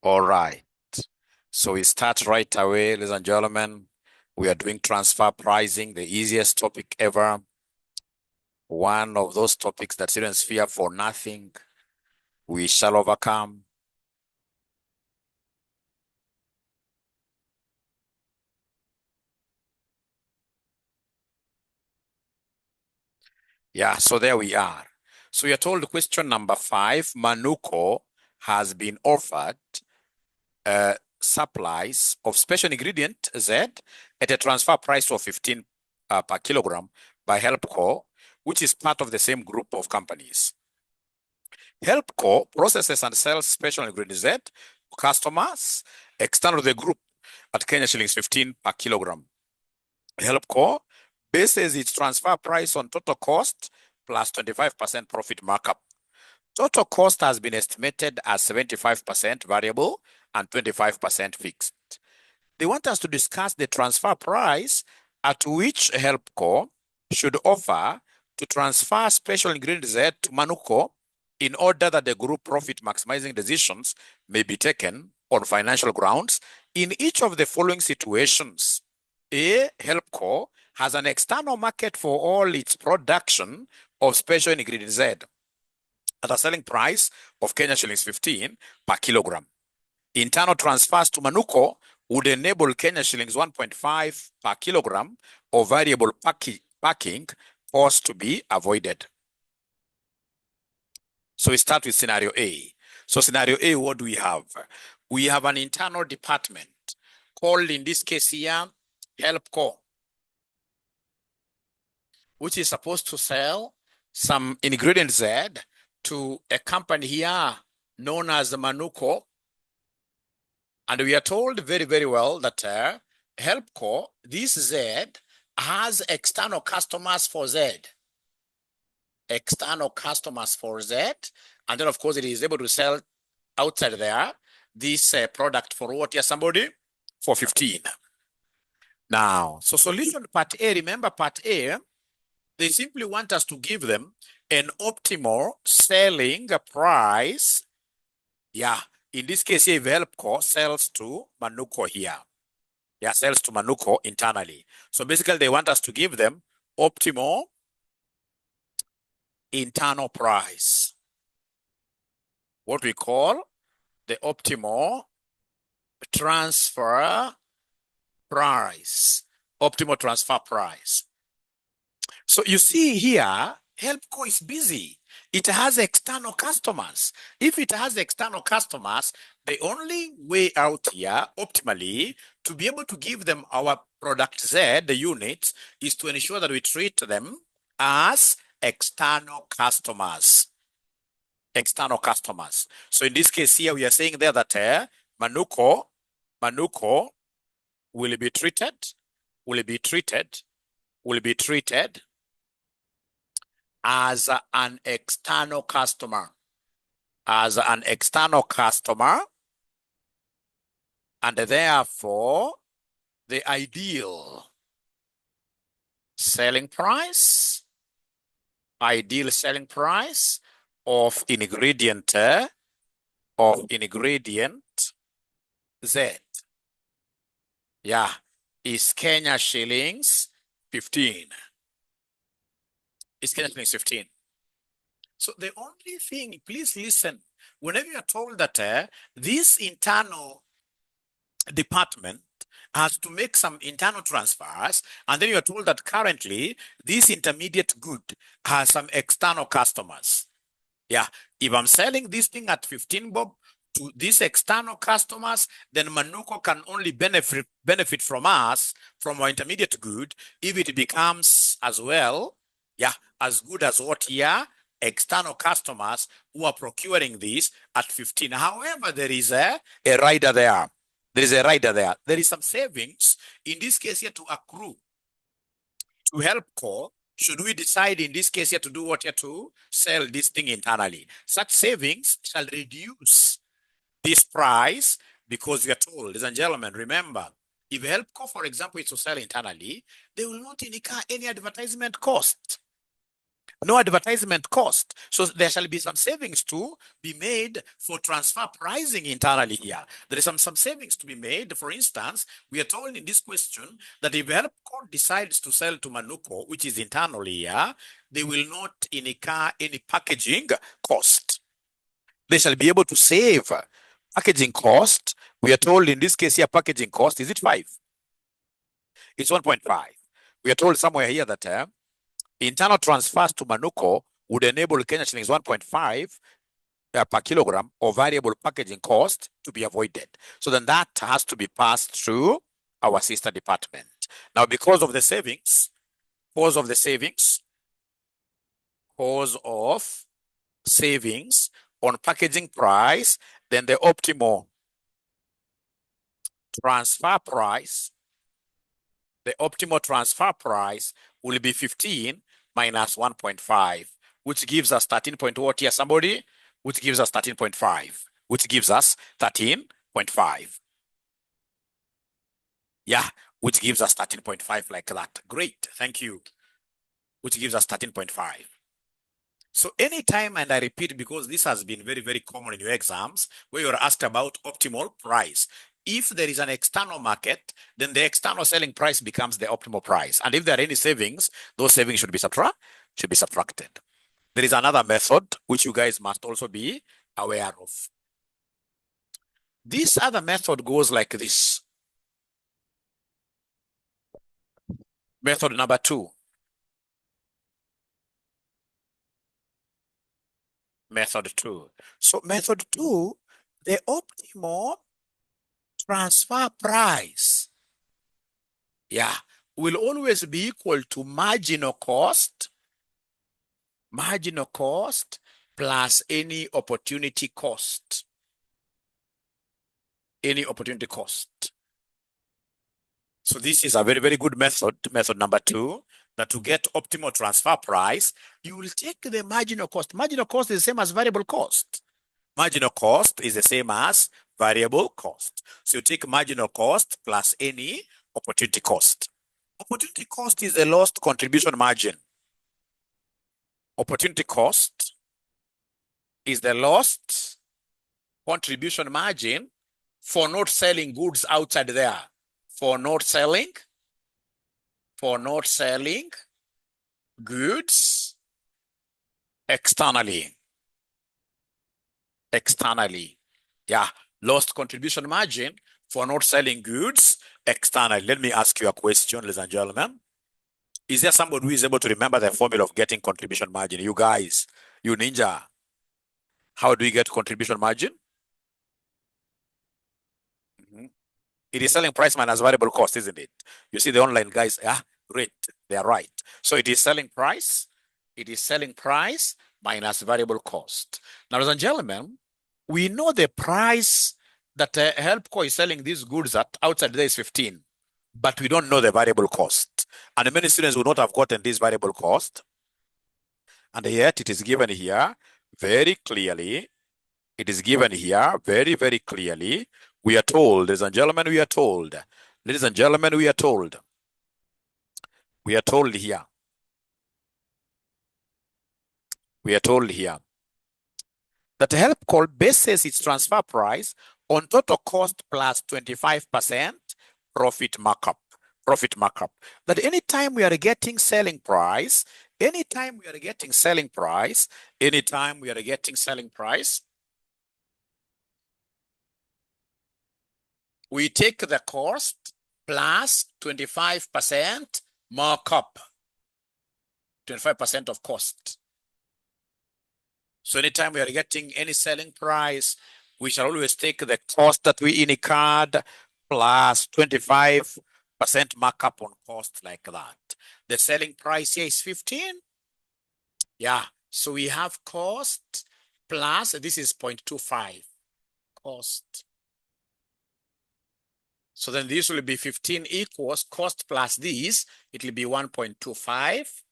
All right. So we start right away, ladies and gentlemen. We are doing transfer pricing, the easiest topic ever. One of those topics that students fear for nothing. We shall overcome. Yeah, so there we are. So you're told question number 5, Manuko has been offered supplies of special ingredient Z at a transfer price of 15 per kilogram by HelpCo, which is part of the same group of companies. HelpCo processes and sells special ingredient Z to customers external to the group at Kenya shillings 15 per kilogram. HelpCo bases its transfer price on total cost plus 25% profit markup. Total cost has been estimated as 75% variable and 25% fixed. They want us to discuss the transfer price at which HelpCo should offer to transfer special ingredient Z to Manuko in order that the group profit maximizing decisions may be taken on financial grounds in each of the following situations. A, HelpCo has an external market for all its production of special ingredient Z at a selling price of Kenya shillings 15 per kilogram. Internal transfers to Manuko would enable Kenya shillings 1.5 per kilogram of variable packing cost to be avoided. So we start with scenario A. So scenario A, what do we have? We have an internal department called, in this case here, HelpCo, which is supposed to sell some ingredient Z to a company here known as Manuko. And we are told very, very well that HelpCo, this Z, has external customers for Z. External customers for Z. And then, of course, it is able to sell outside there this product for what? Yeah, somebody? For 15. Now, so solution part A, remember part A, they simply want us to give them an optimal selling price. Yeah, in this case here, HelpCo sells to Manuko here. Yeah, sells to Manuko internally. So basically, they want us to give them optimal internal price. What we call the optimal transfer price. Optimal transfer price. So you see here, HelpCo is busy. It has external customers. If it has external customers, the only way out here, optimally, to be able to give them our product Z, the units, is to ensure that we treat them as external customers. External customers. So in this case here, we are saying there that Manuko will be treated as an external customer. As an external customer, and therefore the ideal selling price of ingredient Z, yeah, is Kenya shillings 15. It's Kenya shillings 15. So the only thing, please listen, whenever you are told that this internal department has to make some internal transfers, and then you are told that currently this intermediate good has some external customers. Yeah, if I'm selling this thing at 15 bob to these external customers, then Manuko can only benefit from us, from our intermediate good, if it becomes as well, yeah, as good as what here external customers who are procuring this at 15. However, there is a rider there. There is a rider there. There is some savings, in this case here, to accrue to HelpCo, should we decide in this case here to do what here, to sell this thing internally. Such savings shall reduce this price, because we are told, ladies and gentlemen, remember, if HelpCo, for example, is to sell internally, they will not incur any advertisement cost. No advertisement cost. So there shall be some savings to be made for transfer pricing internally here. There is some savings to be made. For instance, we are told in this question that if HelpCo decides to sell to Manuko, which is internally here, they will not incur any packaging cost. They shall be able to save packaging cost. We are told in this case here, packaging cost, is it 5? It's 1.5. We are told somewhere here that internal transfers to Manuko would enable 𝐭𝐻 1.5 per kilogram of variable packaging cost to be avoided. So then that has to be passed through our sister department. Now, because of the savings, cause of savings on packaging price, then the optimal transfer price, will be 15 minus 1.5, which gives us 13 point what here, somebody? Which gives us 13.5, which gives us 13.5. Yeah, which gives us 13.5 like that. Great, thank you. Which gives us 13.5. So anytime, and I repeat because this has been very, very common in your exams, where you're asked about optimal price. If there is an external market, then the external selling price becomes the optimal price. And if there are any savings, those savings should be subtracted. There is another method which you guys must also be aware of. This other method goes like this. Method number 2. Method 2. So method 2, the optimal transfer price, yeah, will always be equal to marginal cost plus any opportunity cost. So this is a very, very good method number 2, that to get optimal transfer price, you will take the marginal cost. Marginal cost is the same as variable cost. Marginal cost is the same as variable cost. So you take marginal cost plus any opportunity cost. Opportunity cost is the lost contribution margin. Opportunity cost is the lost contribution margin for not selling goods outside there. For not selling goods externally. Yeah, lost contribution margin for not selling goods externally. Let me ask you a question, ladies and gentlemen. Is there somebody who is able to remember the formula of getting contribution margin? You guys, you ninja. How do we get contribution margin? It is selling price minus variable cost, isn't it? You see the online guys, great, they are right. So it is selling price. Minus variable cost. Now, ladies and gentlemen, we know the price that HelpCo is selling these goods at outside there is 15, but we don't know the variable cost. And many students would not have gotten this variable cost. And yet it is given here very clearly. It is given here very, very clearly. We are told, ladies and gentlemen, we are told here that HelpCo bases its transfer price on total cost plus 25% profit markup. That anytime we are getting selling price, we take the cost plus 25% markup, 25% of cost. So anytime we are getting any selling price, we shall always take the cost that we incurred plus 25% markup on cost like that. The selling price here is 15. Yeah, so we have cost plus, this is 0.25 cost. So then this will be 15 equals cost plus this, it will be 1.25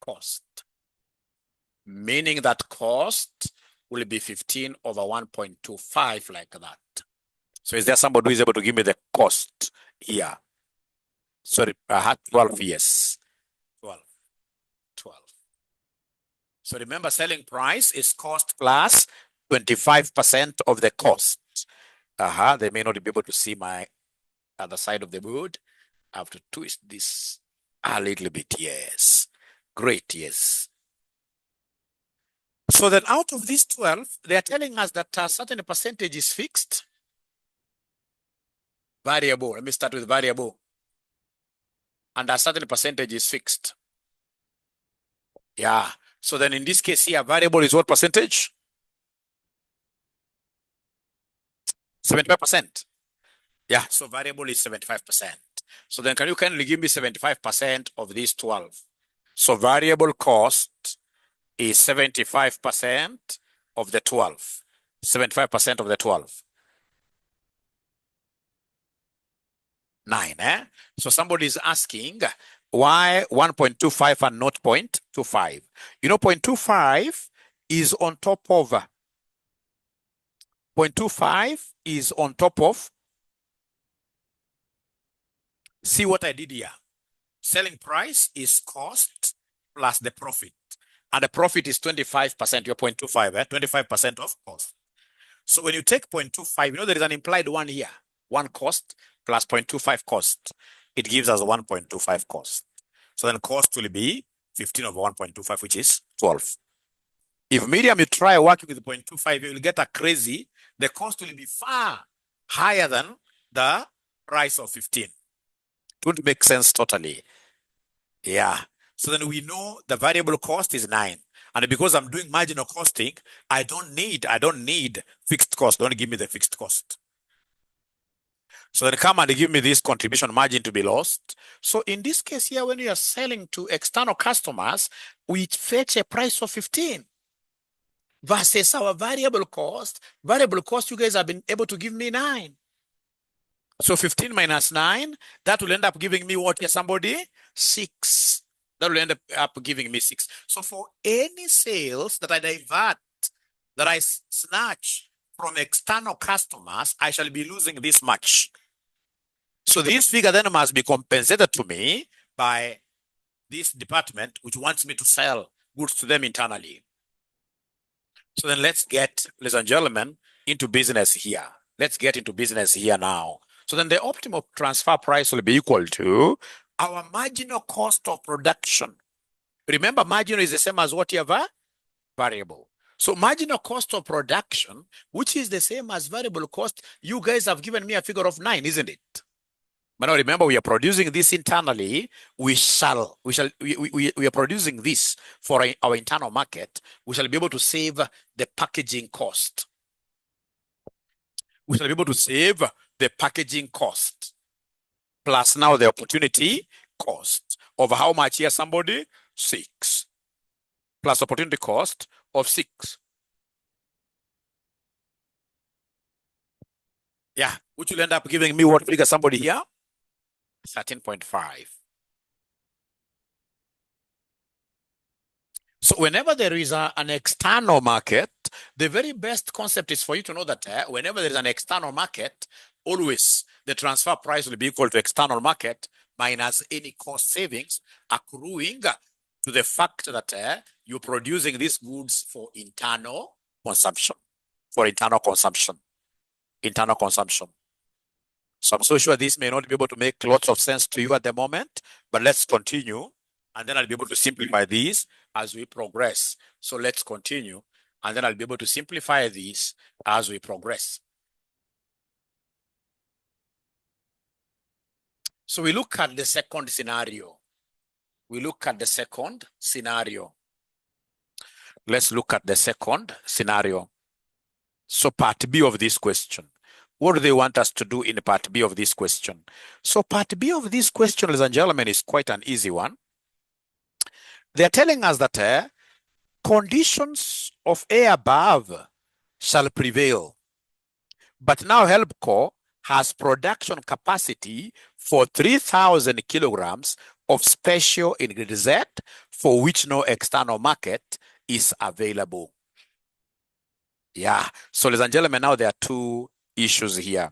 cost. Meaning that cost will be 15 over 1.25 like that. So is there somebody who is able to give me the cost here? Sorry, I had 12, yes. 12. So remember, selling price is cost plus 25% of the cost. They may not be able to see my other side of the board. I have to twist this a little bit. Yes. Great. Yes. So then out of these 12, they are telling us that a certain percentage is fixed. Variable. Let me start with variable. And a certain percentage is fixed. Yeah. So then in this case here, variable is what percentage? 75%. Yeah. So variable is 75%. So then can you kindly give me 75% of these 12? So variable cost is 75% of the 12. 75% of the 12. 9, eh? So somebody is asking why 1.25 and not 0.25? You know, 0.25 is on top of 0.25 is on top of, see what I did here. Selling price is cost plus the profit. And the profit is 25%, your 0.25, 25% of cost. So when you take 0.25, you know there is an implied one here. One cost plus 0.25 cost. It gives us 1.25 cost. So then cost will be 15 over 1.25, which is 12. If medium, you try working with 0.25, you will get a crazy. The cost will be far higher than the price of 15. It wouldn't make sense totally. Yeah. So then we know the variable cost is 9. And because I'm doing marginal costing, I don't need fixed cost. Don't give me the fixed cost. So then come and give me this contribution margin to be lost. So in this case here, when you are selling to external customers, we fetch a price of 15 versus our variable cost. Variable cost, you guys have been able to give me 9. So 15 minus 9, that will end up giving me what here, somebody? 6. That will end up giving me 6. So for any sales that I divert, that I snatch from external customers, I shall be losing this much. So this figure then must be compensated to me by this department, which wants me to sell goods to them internally. So then let's get, ladies and gentlemen, into business here. Let's get into business here now. So then the optimal transfer price will be equal to our marginal cost of production. Remember, marginal is the same as what you have, variable. So marginal cost of production, which is the same as variable cost, you guys have given me a figure of 9, isn't it? But now remember, we are producing this internally. We are producing this for our internal market. We shall be able to save the packaging cost. We shall be able to save the packaging cost. Plus now the opportunity cost of how much here, somebody? 6. Plus opportunity cost of 6. Yeah, which will end up giving me what figure, somebody here? 13.5. So whenever there is an external market, the very best concept is for you to know that whenever there is an external market, always the transfer price will be equal to external market minus any cost savings accruing to the fact that you're producing these goods for internal consumption. For internal consumption. Internal consumption. So I'm so sure this may not be able to make lots of sense to you at the moment, but let's continue. And then I'll be able to simplify these as we progress. So let's continue. And then I'll be able to simplify these as we progress. So we look at the second scenario. We look at the second scenario. Let's look at the second scenario. So part B of this question. What do they want us to do in part B of this question? So part B of this question, ladies and gentlemen, is quite an easy one. They're telling us that conditions of A above shall prevail. But now HELPCO has production capacity for 3,000 kilograms of special ingredient Z for which no external market is available. Yeah. So ladies and gentlemen, now there are two issues here.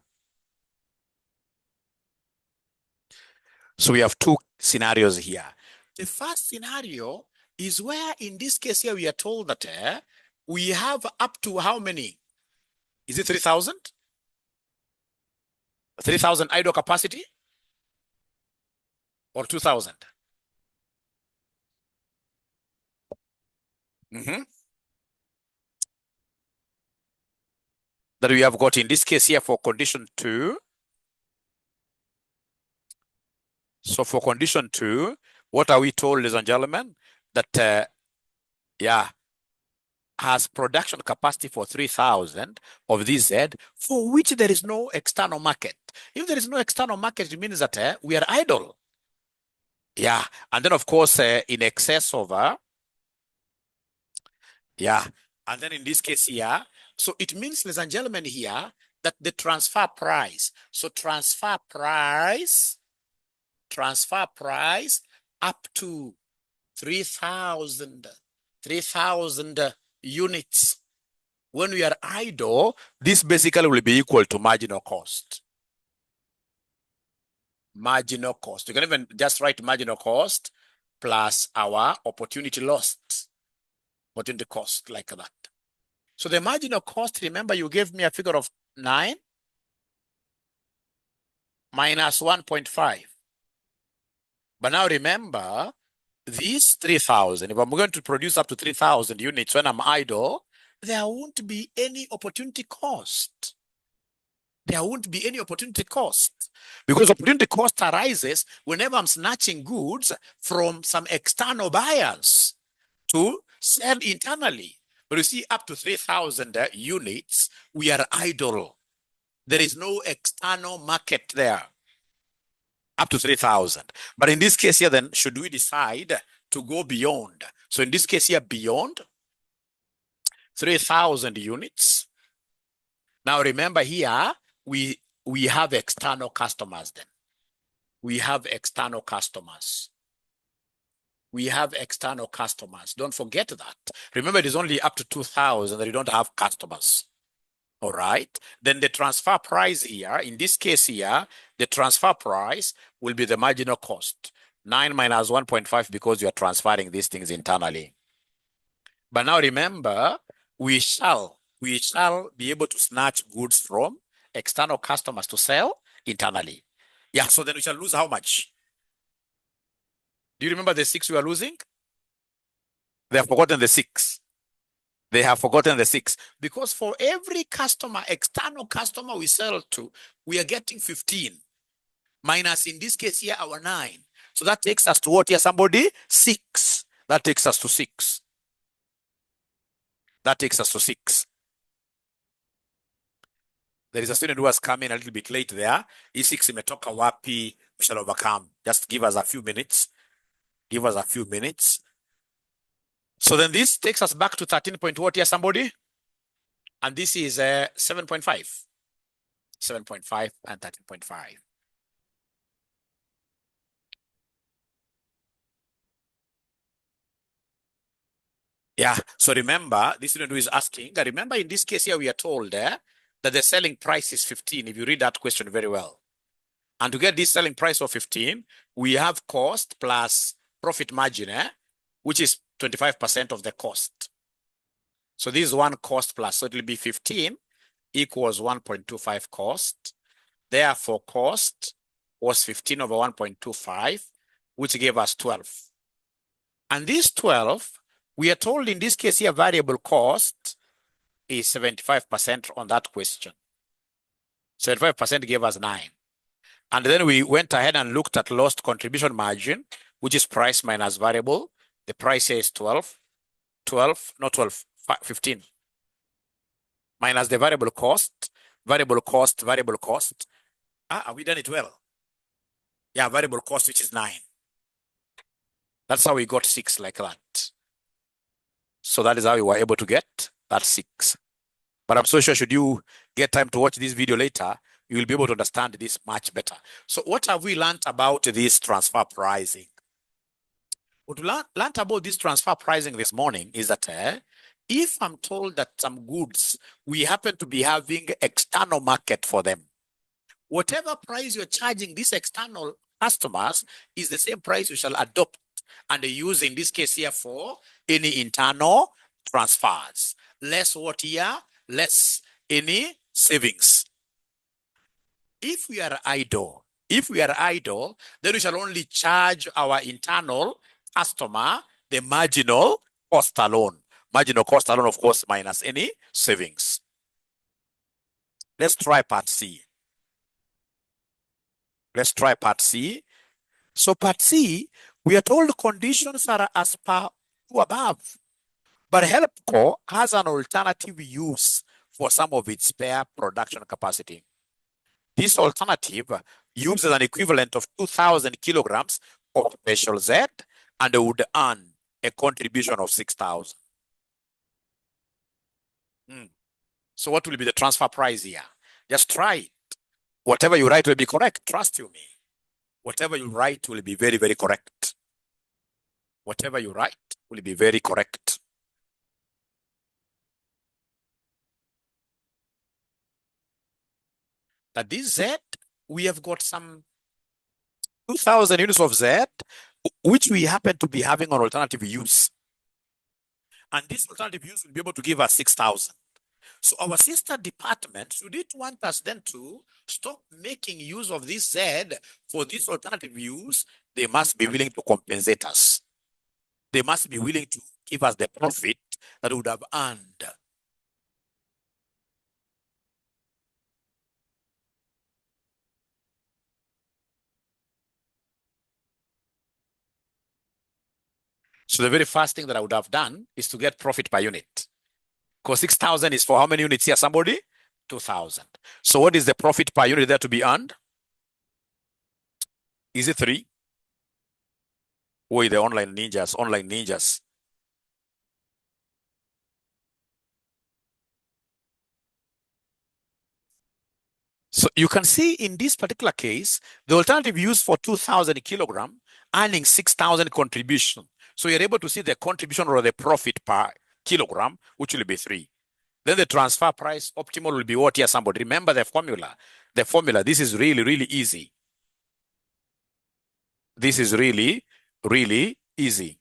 So we have two scenarios here. The first scenario, is where in this case here we are told that we have up to how many? Is it 3,000? 3,000 idle capacity or 2,000? That we have got in this case here for condition 2. So for condition 2, what are we told, ladies and gentlemen? That, has production capacity for 3,000 of this Z, for which there is no external market. If there is no external market, it means that we are idle. Yeah, and then of course, in excess of, and then in this case here, so it means, ladies and gentlemen, here, that the transfer price, so transfer price up to 3,000 units. When we are idle, this basically will be equal to marginal cost. Marginal cost. You can even just write marginal cost plus our opportunity lost. Opportunity cost, like that. So the marginal cost, remember you gave me a figure of 9 minus 1.5. But now remember, these 3,000, if I'm going to produce up to 3,000 units when I'm idle, there won't be any opportunity cost. There won't be any opportunity cost, because opportunity cost arises whenever I'm snatching goods from some external buyers to sell internally. But you see, up to 3,000 units, we are idle. There is no external market there. Up to 3,000. But in this case here, then, should we decide to go beyond? So in this case here, beyond 3,000 units. Now remember here, we have external customers then. We have external customers. We have external customers. Don't forget that. Remember, it is only up to 2,000 that you don't have customers. All right. Then the transfer price here, in this case here, the transfer price will be the marginal cost. 9 minus 1.5 because you are transferring these things internally. But now remember, we shall be able to snatch goods from external customers to sell internally. Yeah, so then we shall lose how much? Do you remember the 6 we are losing? They have forgotten the 6. They have forgotten the 6. Because for every customer, external customer we sell to, we are getting 15. Minus, in this case here, our 9. So that takes us to what here, somebody? 6. That takes us to 6. That takes us to 6. There is a student who has come in a little bit late there. E6 imetoka wapi, we shall overcome. Just give us a few minutes. Give us a few minutes. So then this takes us back to 13 point what here, somebody? And this is 7.5. 7.5 and 13.5. Yeah, so remember, this student who is asking, remember in this case here, we are told that the selling price is 15, if you read that question very well. And to get this selling price of 15, we have cost plus profit margin, which is 25% of the cost. So this is one cost plus, so it will be 15 equals 1.25 cost. Therefore, cost was 15 over 1.25, which gave us 12. And this 12, we are told in this case here, variable cost is 75% on that question. 75% gave us 9. And then we went ahead and looked at lost contribution margin, which is price minus variable. The price here is 12. 12, not 12, 15. Minus the variable cost. Variable cost, variable cost. Are we done it well? Yeah, variable cost, which is 9. That's how we got 6 like that. So that is how we were able to get that 6. But I'm so sure should you get time to watch this video later, you will be able to understand this much better. So what have we learned about this transfer pricing? What we learned about this transfer pricing this morning is that if I'm told that some goods, we happen to be having external market for them, whatever price you're charging these external customers is the same price you shall adopt and use in this case here for any internal transfers. Less what here? Less any savings. If we are idle, then we shall only charge our internal customer the marginal cost alone. Marginal cost alone, of course, minus any savings. Let's try part C. So part C, we are told conditions are as per above, but HELPCO has an alternative use for some of its spare production capacity. This alternative uses an equivalent of 2,000 kilograms of special Z and would earn a contribution of 6,000. So what will be the transfer price here? Just try it. Whatever you write will be correct. Trust you me. Whatever you write will be very, very correct. Whatever you write will be very correct. That this Z, we have got some 2,000 units of Z, which we happen to be having on alternative use. And this alternative use will be able to give us 6,000. So our sister department, should it want us then to stop making use of this Z for this alternative use, they must be willing to compensate us. They must be willing to give us the profit that we would have earned. So the very first thing that I would have done is to get profit per unit. Because 6,000 is for how many units here, somebody? 2,000. So what is the profit per unit there to be earned? Is it 3? Wait, the online ninjas. So you can see in this particular case, the alternative use for 2,000 kilogram, earning 6,000 contribution. So you're able to see the contribution or the profit per kilogram, which will be 3. Then the transfer price optimal will be what here, somebody? Remember the formula. The formula, this is really, really easy. This is really, really easy.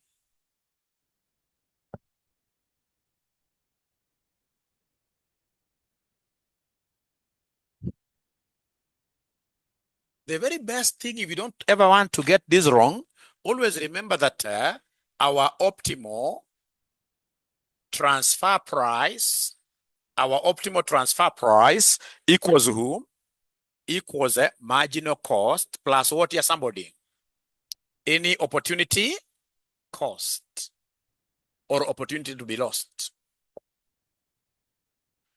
The very best thing, if you don't ever want to get this wrong, always remember that our optimal transfer price equals who? Equals a marginal cost plus what here, somebody? Any opportunity cost or opportunity to be lost.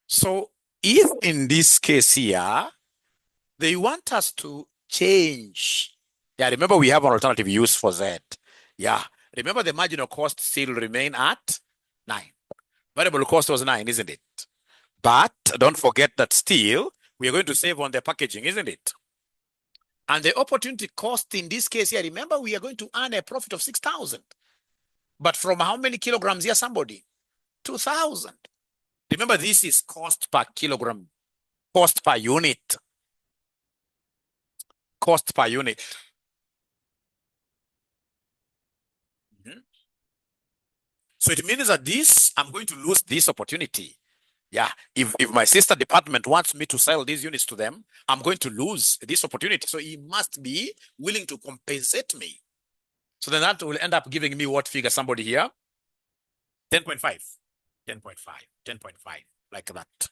So if in this case here, they want us to change. Yeah, remember we have an alternative use for Z. Yeah, remember the marginal cost still remain at 9. Variable cost was 9, isn't it? But don't forget that still we are going to save on the packaging, isn't it? And the opportunity cost in this case here, remember we are going to earn a profit of 6,000. But from how many kilograms here, somebody? 2,000. Remember, this is cost per kilogram, cost per unit. Cost per unit. So it means that this, I'm going to lose this opportunity. Yeah, if my sister department wants me to sell these units to them, I'm going to lose this opportunity. So he must be willing to compensate me. So then that will end up giving me what figure, somebody here? 10.5, 10.5, 10.5, like that,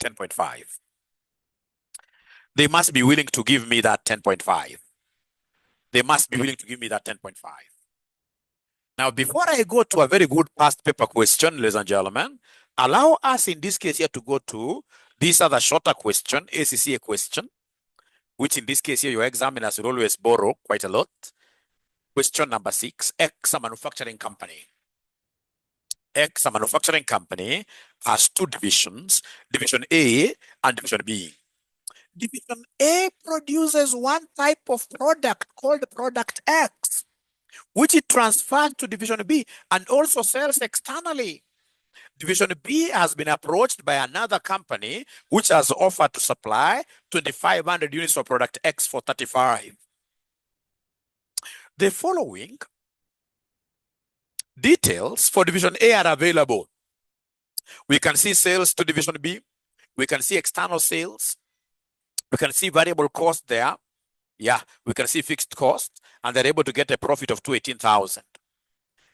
10.5. They must be willing to give me that 10.5. They must be willing to give me that 10.5. Now, before I go to a very good past paper question, ladies and gentlemen, allow us in this case here to go to this other shorter question, ACCA question, which in this case here your examiners will always borrow quite a lot. Question number 6, X, a manufacturing company. X, a manufacturing company, has 2 divisions, Division A and Division B. Division A produces one type of product called product X, which it transfers to Division B and also sells externally. Division B has been approached by another company which has offered to supply 2,500 units of product X for 35. The following Details for division A are available. We can see sales to division B. We can see external sales. We can see variable cost there. Yeah, we can see fixed cost, and they're able to get a profit of 218,000.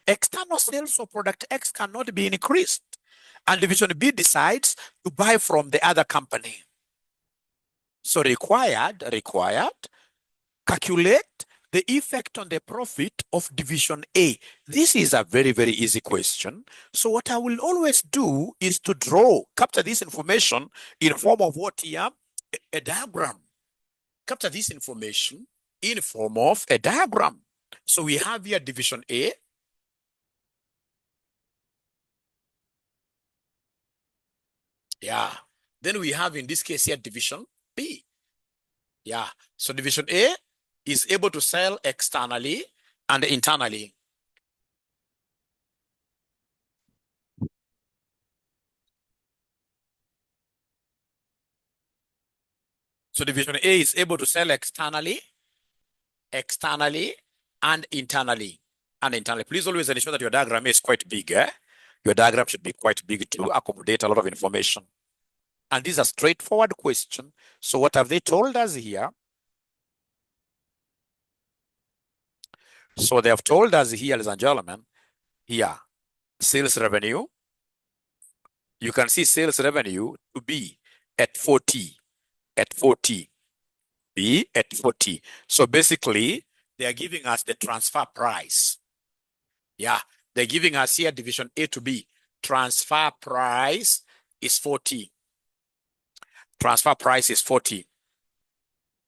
External sales for product X cannot be increased, and division B decides to buy from the other company. So required, calculate the effect on the profit of division A. This is a very, very easy question. So what I will always do is to capture this information in form of what here? A diagram. Capture this information in form of a diagram. So we have here division A. Yeah. Then we have in this case here division B. Yeah. So division A is able to sell externally and internally. So division A is able to sell externally, and internally. Please always ensure that your diagram is quite big. Your diagram should be quite big to accommodate a lot of information. And this is a straightforward question. So what have they told us here? So they have told us here, ladies and gentlemen, here, sales revenue. You can see sales revenue to be at 40, be at 40. So basically, they are giving us the transfer price. Yeah, they're giving us here division A to B. Transfer price is 40. Transfer price is 40.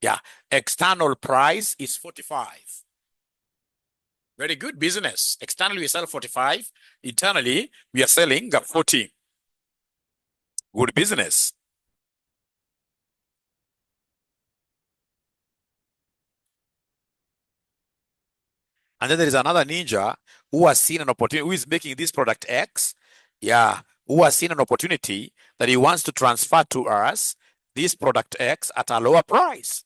Yeah, external price is 45. Very good business. Externally, we sell 45. Internally, we are selling 40. Good business. And then there is another ninja who has seen an opportunity, who is making this product X. Yeah, who has seen an opportunity that he wants to transfer to us this product X at a lower price.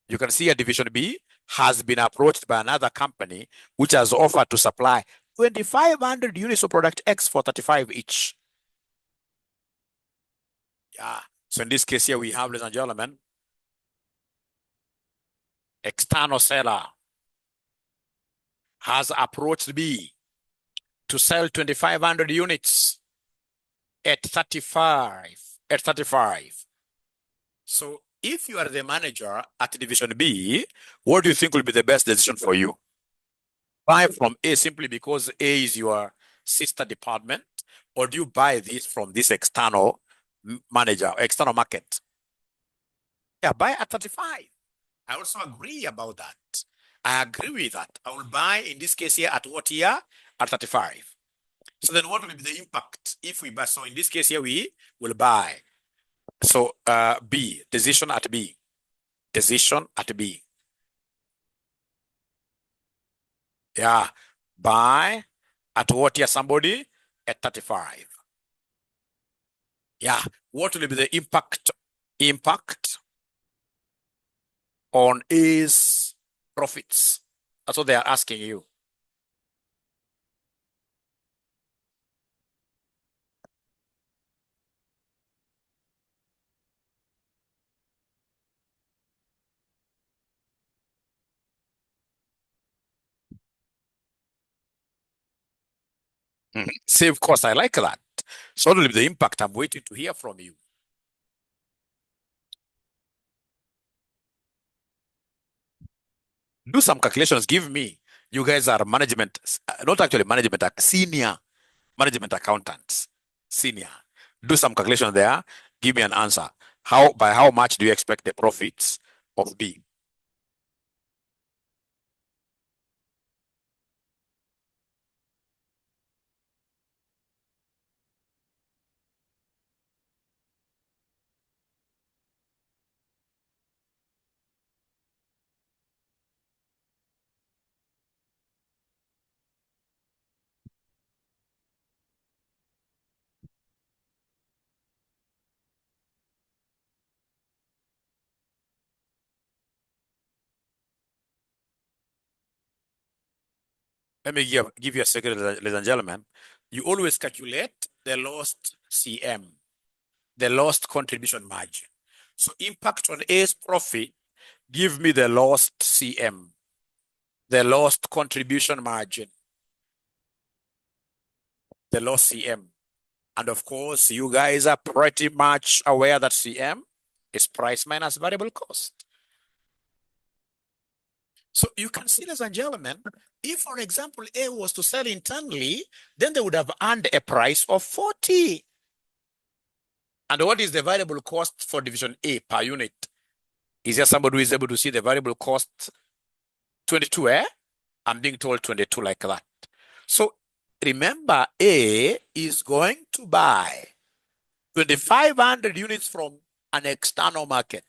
You can see a division B has been approached by another company which has offered to supply 2,500 units of product X for 35 each. Yeah. So in this case here, we have, ladies and gentlemen, external seller has approached B to sell 2,500 units at 35. So if you are the manager at division B, what do you think will be the best decision for you? Buy from A simply because A is your sister department, or do you buy this from this external manager, external market? Yeah, buy at 35. I also agree about that. I agree with that. I will buy in this case here at what here? At 35. So then what will be the impact if we buy? So in this case here, we will buy. So B, decision at B. Decision at B. Yeah, buy at what here? Somebody at 35. Yeah, what will be the impact on A's profits? That's what they are asking you. Save cost, I like that. So what will be the impact? I'm waiting to hear from you. Do some calculations. Give me. You guys are management, not actually management, senior management accountants. Senior. Do some calculation there. Give me an answer. By how much do you expect the profits of B? Let me give you a second, ladies and gentlemen. You always calculate the lost CM, the lost contribution margin. So impact on A's profit, give me the lost CM, the lost contribution margin, the lost CM. And of course, you guys are pretty much aware that CM is price minus variable cost. So you can see, ladies and gentlemen, if, for example, A was to sell internally, then they would have earned a price of 40. And what is the variable cost for division A per unit? Is there somebody who is able to see the variable cost 22, eh? I'm being told 22 like that. So remember, A is going to buy 2,500 units from an external market.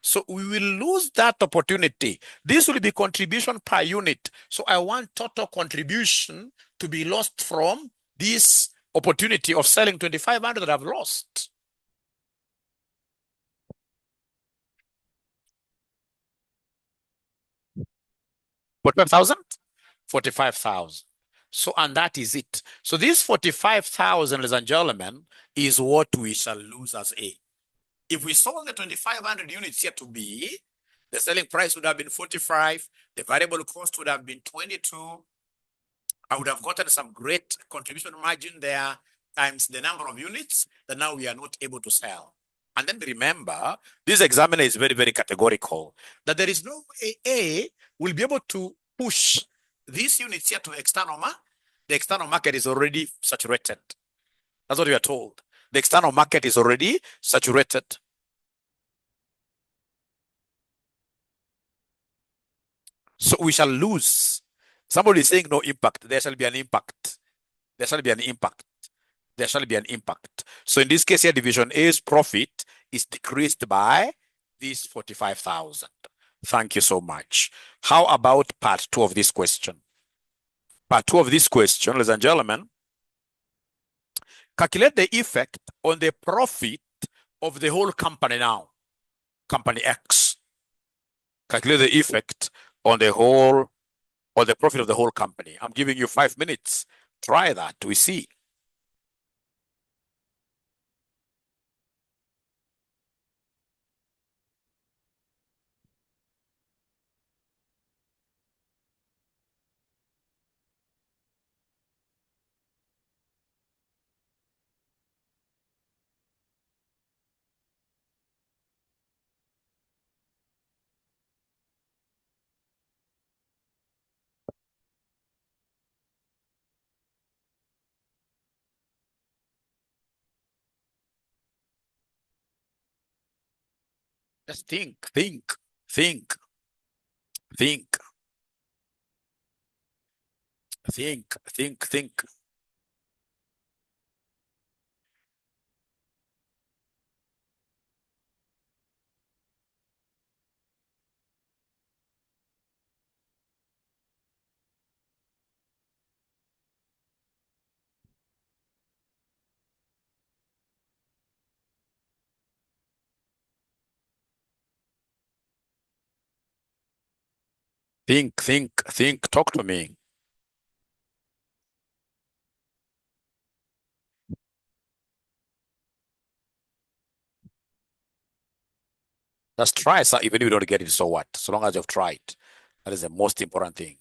So we will lose that opportunity. This will be contribution per unit. So I want total contribution to be lost from this opportunity of selling 2,500 that I've lost. What, 5,000? 45,000. So, and that is it. So this 45,000, ladies and gentlemen, is what we shall lose as A. If we sold the 2,500 units here to B, the selling price would have been 45, the variable cost would have been 22. I would have gotten some great contribution margin there times the number of units that now we are not able to sell. And then remember, this examiner is very, very categorical that there is no way A will be able to push these units here to external market. The external market is already saturated. That's what we are told. The external market is already saturated. So we shall lose. Somebody is saying no impact. There shall be an impact. There shall be an impact. There shall be an impact. So in this case here, division A's profit is decreased by this 45,000. Thank you so much. How about part 2 of this question? Part 2 of this question, ladies and gentlemen, calculate the effect on the profit of the whole company now, company X. Calculate the effect on the whole, or the profit of the whole company. I'm giving you 5 minutes. Try that. We see. Just think, think, think, think, think, think, think. Think, think, think. Talk to me. Just try. So even if you don't get it, so what? So long as you've tried. That is the most important thing.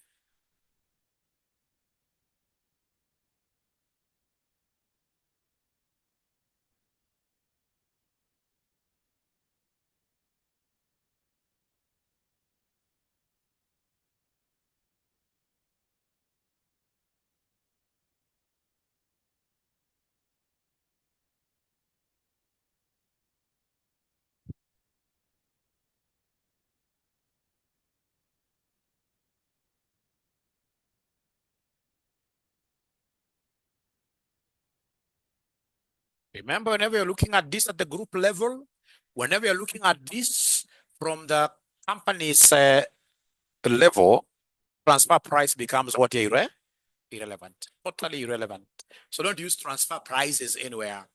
Remember, whenever you're looking at this at the group level, whenever you're looking at this from the company's level, transfer price becomes what? Irrelevant. Totally irrelevant. So don't use transfer prices anywhere.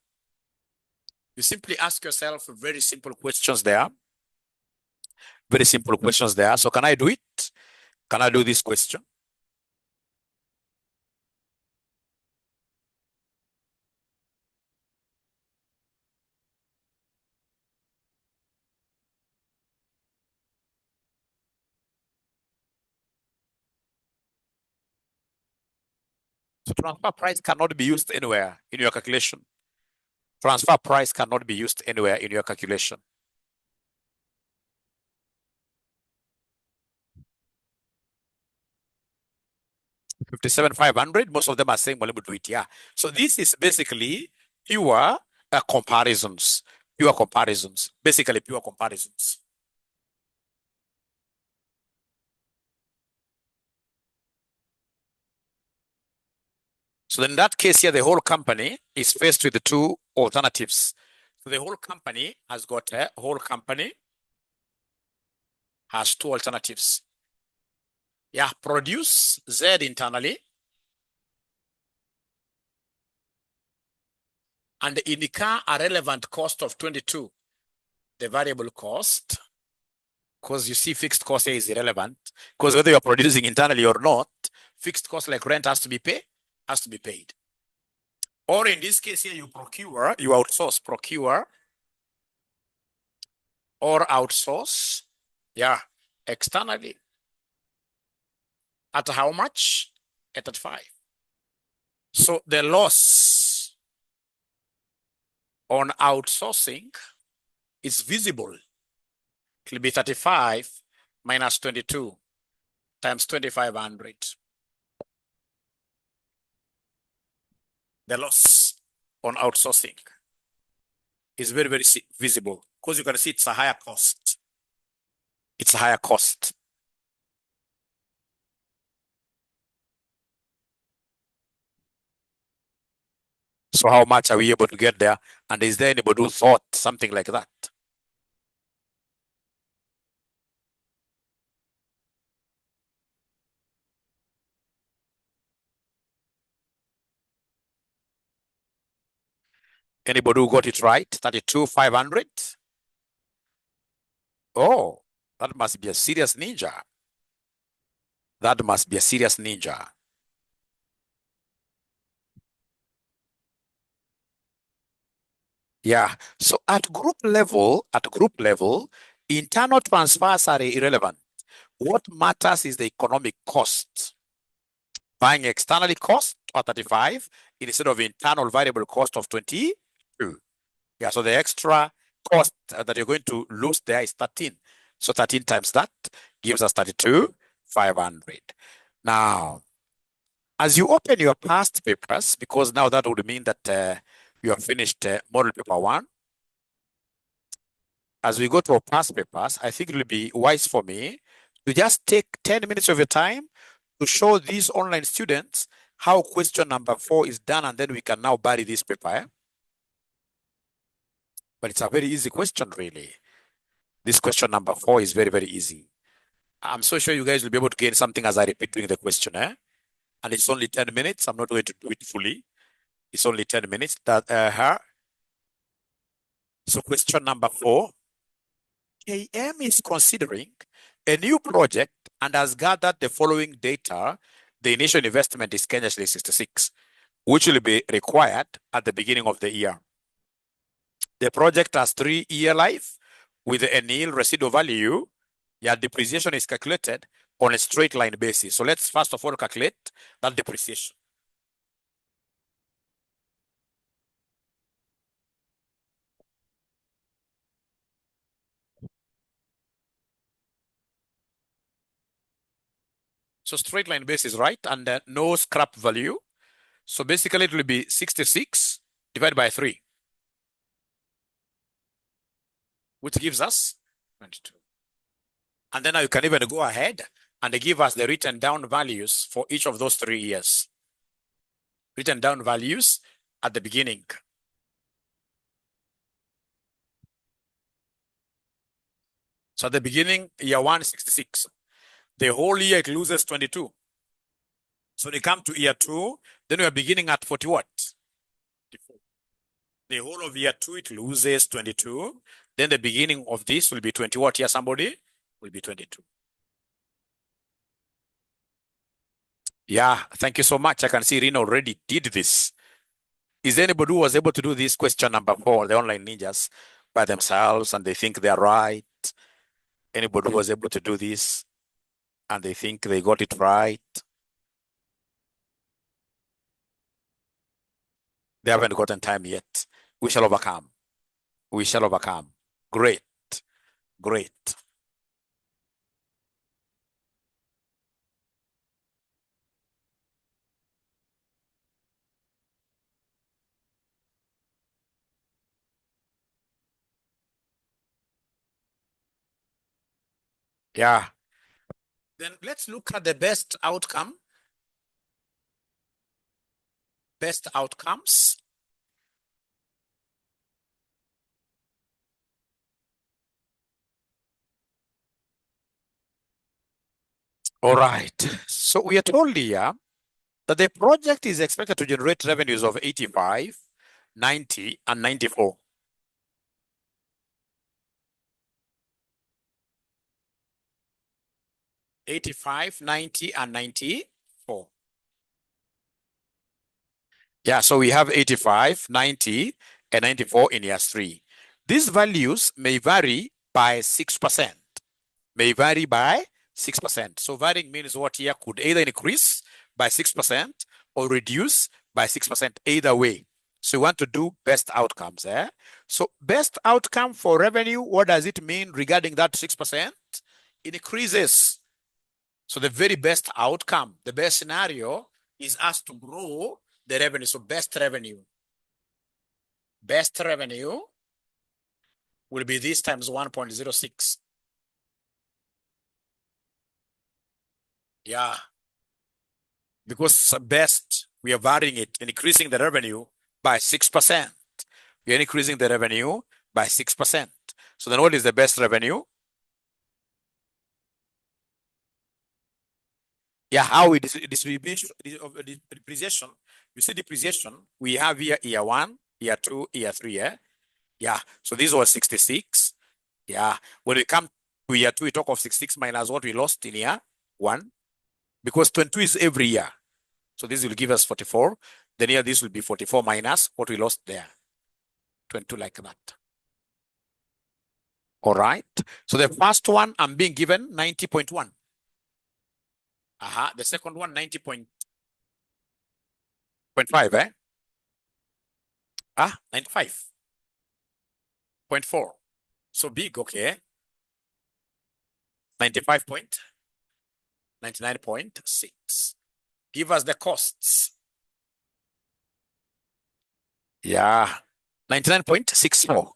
You simply ask yourself very simple questions there. Very simple questions there. So can I do it? Can I do this question? transfer price cannot be used anywhere in your calculation. Transfer price cannot be used anywhere in your calculation. $57,500. Most of them are saying, well, let me do it. Yeah. So this is basically pure comparisons. Pure comparisons. Basically pure comparisons. So in that case here, the whole company is faced with the two alternatives. So the whole company has got a whole company has two alternatives. Yeah, produce Z internally and incur a relevant cost of 22. The variable cost, because you see fixed cost here is irrelevant, because whether you're producing internally or not, fixed cost like rent has to be paid. Or in this case here, you outsource, procure, or outsource, yeah, externally. At how much? At 35. So the loss on outsourcing is visible. It will be 35 minus 22 times 2,500. The loss on outsourcing is very, very visible because you can see it's a higher cost. It's a higher cost. So how much are we able to get there? And is there anybody who thought something like that? Anybody who got it right? 32,500? Oh, that must be a serious ninja. That must be a serious ninja. Yeah. So at group level, internal transfers are irrelevant. What matters is the economic cost. Buying externally cost at 35 instead of internal variable cost of 22. Yeah, so the extra cost that you're going to lose there is 13. So 13 times that gives us 32,500. Now, as you open your past papers, because now that would mean that you have finished model paper 1, as we go to our past papers, I think it will be wise for me to just take 10 minutes of your time to show these online students how question number 4 is done, and then we can now bury this paper. Eh? But it's a very easy question, really. This question number 4 is very, very easy. I'm so sure you guys will be able to gain something as I repeat doing the question. Eh? And it's only 10 minutes. I'm not going to do it fully. It's only 10 minutes. So question number 4. KM is considering a new project and has gathered the following data. The initial investment is Kenya 66, which will be required at the beginning of the year. The project has 3-year life with a nil residual value. Yeah, depreciation is calculated on a straight line basis. So let's first of all calculate that depreciation. So straight line basis, right? And no scrap value. So basically it will be 66 divided by 3, which gives us 22. And then now you can even go ahead and give us the written down values for each of those 3 years. Written down values at the beginning. So at the beginning, year 1, 66. The whole year it loses 22. So they come to year 2, then we are beginning at 40 what? The whole of year 2, it loses 22. Then the beginning of this will be 20 what? Here somebody will be 22. Yeah, thank you so much. I can see Rina already did this. Is there anybody who was able to do this question number 4, the online ninjas, by themselves and they think they're right? Anybody who was able to do this and they think they got it right? They haven't gotten time yet. We shall overcome. We shall overcome. Great. Great. Yeah. Then let's look at the best outcome. Best outcomes. All right. So we are told here that the project is expected to generate revenues of 85, 90, and 94. 85, 90, and 94. Yeah, so we have 85, 90, and 94 in year 3. These values may vary by 6%. May vary by 6%. So varying means what here could either increase by 6% or reduce by 6% either way. So we want to do best outcomes. So best outcome for revenue, what does it mean regarding that 6%? It increases. So the very best outcome, the best scenario is us to grow the revenue. So best revenue will be this times 1.06. Yeah. Because best, we are varying it, increasing the revenue by 6%. We are increasing the revenue by 6%. So then what is the best revenue? Yeah, how we distribution depreciation. You see depreciation, we have here year 1, year 2, year 3, yeah? Yeah, so this was 66. Yeah, when we come to year 2, we talk of 66 minus what we lost in year 1, because 22 is every year. So this will give us 44. Then here this will be 44 minus what we lost there. 22 like that. All right. So the first one I'm being given 90.1. The second one 90.5, 95.4. So big, okay. 99.6. Give us the costs. Yeah. 99.64.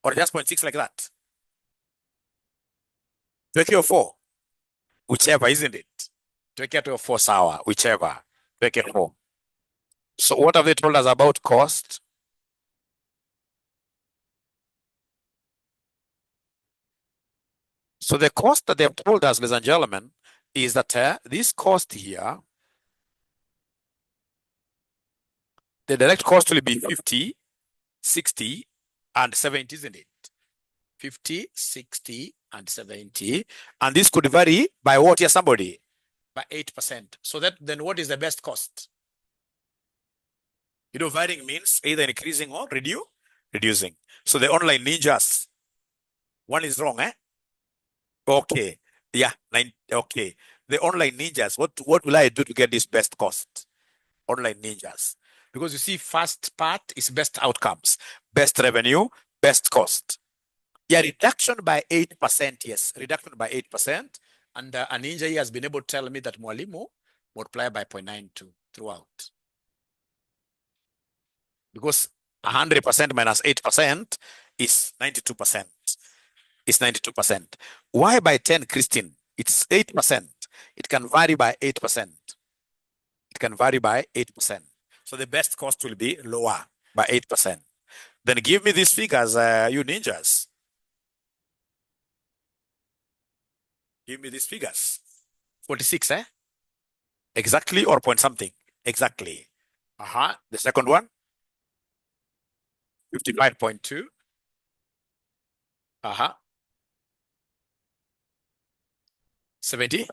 Or just 0.6 like that. 24. Whichever, isn't it? 24 sour, whichever. 24. So what have they told us about cost? So the cost that they've told us, ladies and gentlemen, is that this cost here, the direct cost will be 50, 60, and 70, isn't it? 50, 60, and 70. And this could vary by what here, somebody? By 8%. So that then what is the best cost? You know, varying means either increasing or reducing. So the online ninjas, one is wrong, Okay. Yeah. Okay. The online ninjas, what will I do to get this best cost? Online ninjas. Because you see, first part is best outcomes, best revenue, best cost. Yeah, reduction by 8%. Yes, reduction by 8%. And a ninja has been able to tell me that Mwalimu multiply by 0.92 throughout. Because 100% minus 8% is 92%. It's 92%. Why by 10, Christine? It's 8%. It can vary by 8%. It can vary by 8%. So the best cost will be lower by 8%. Then give me these figures, you ninjas. Give me these figures. 46, Exactly, or point something? Exactly. The second one? 55.2. 70.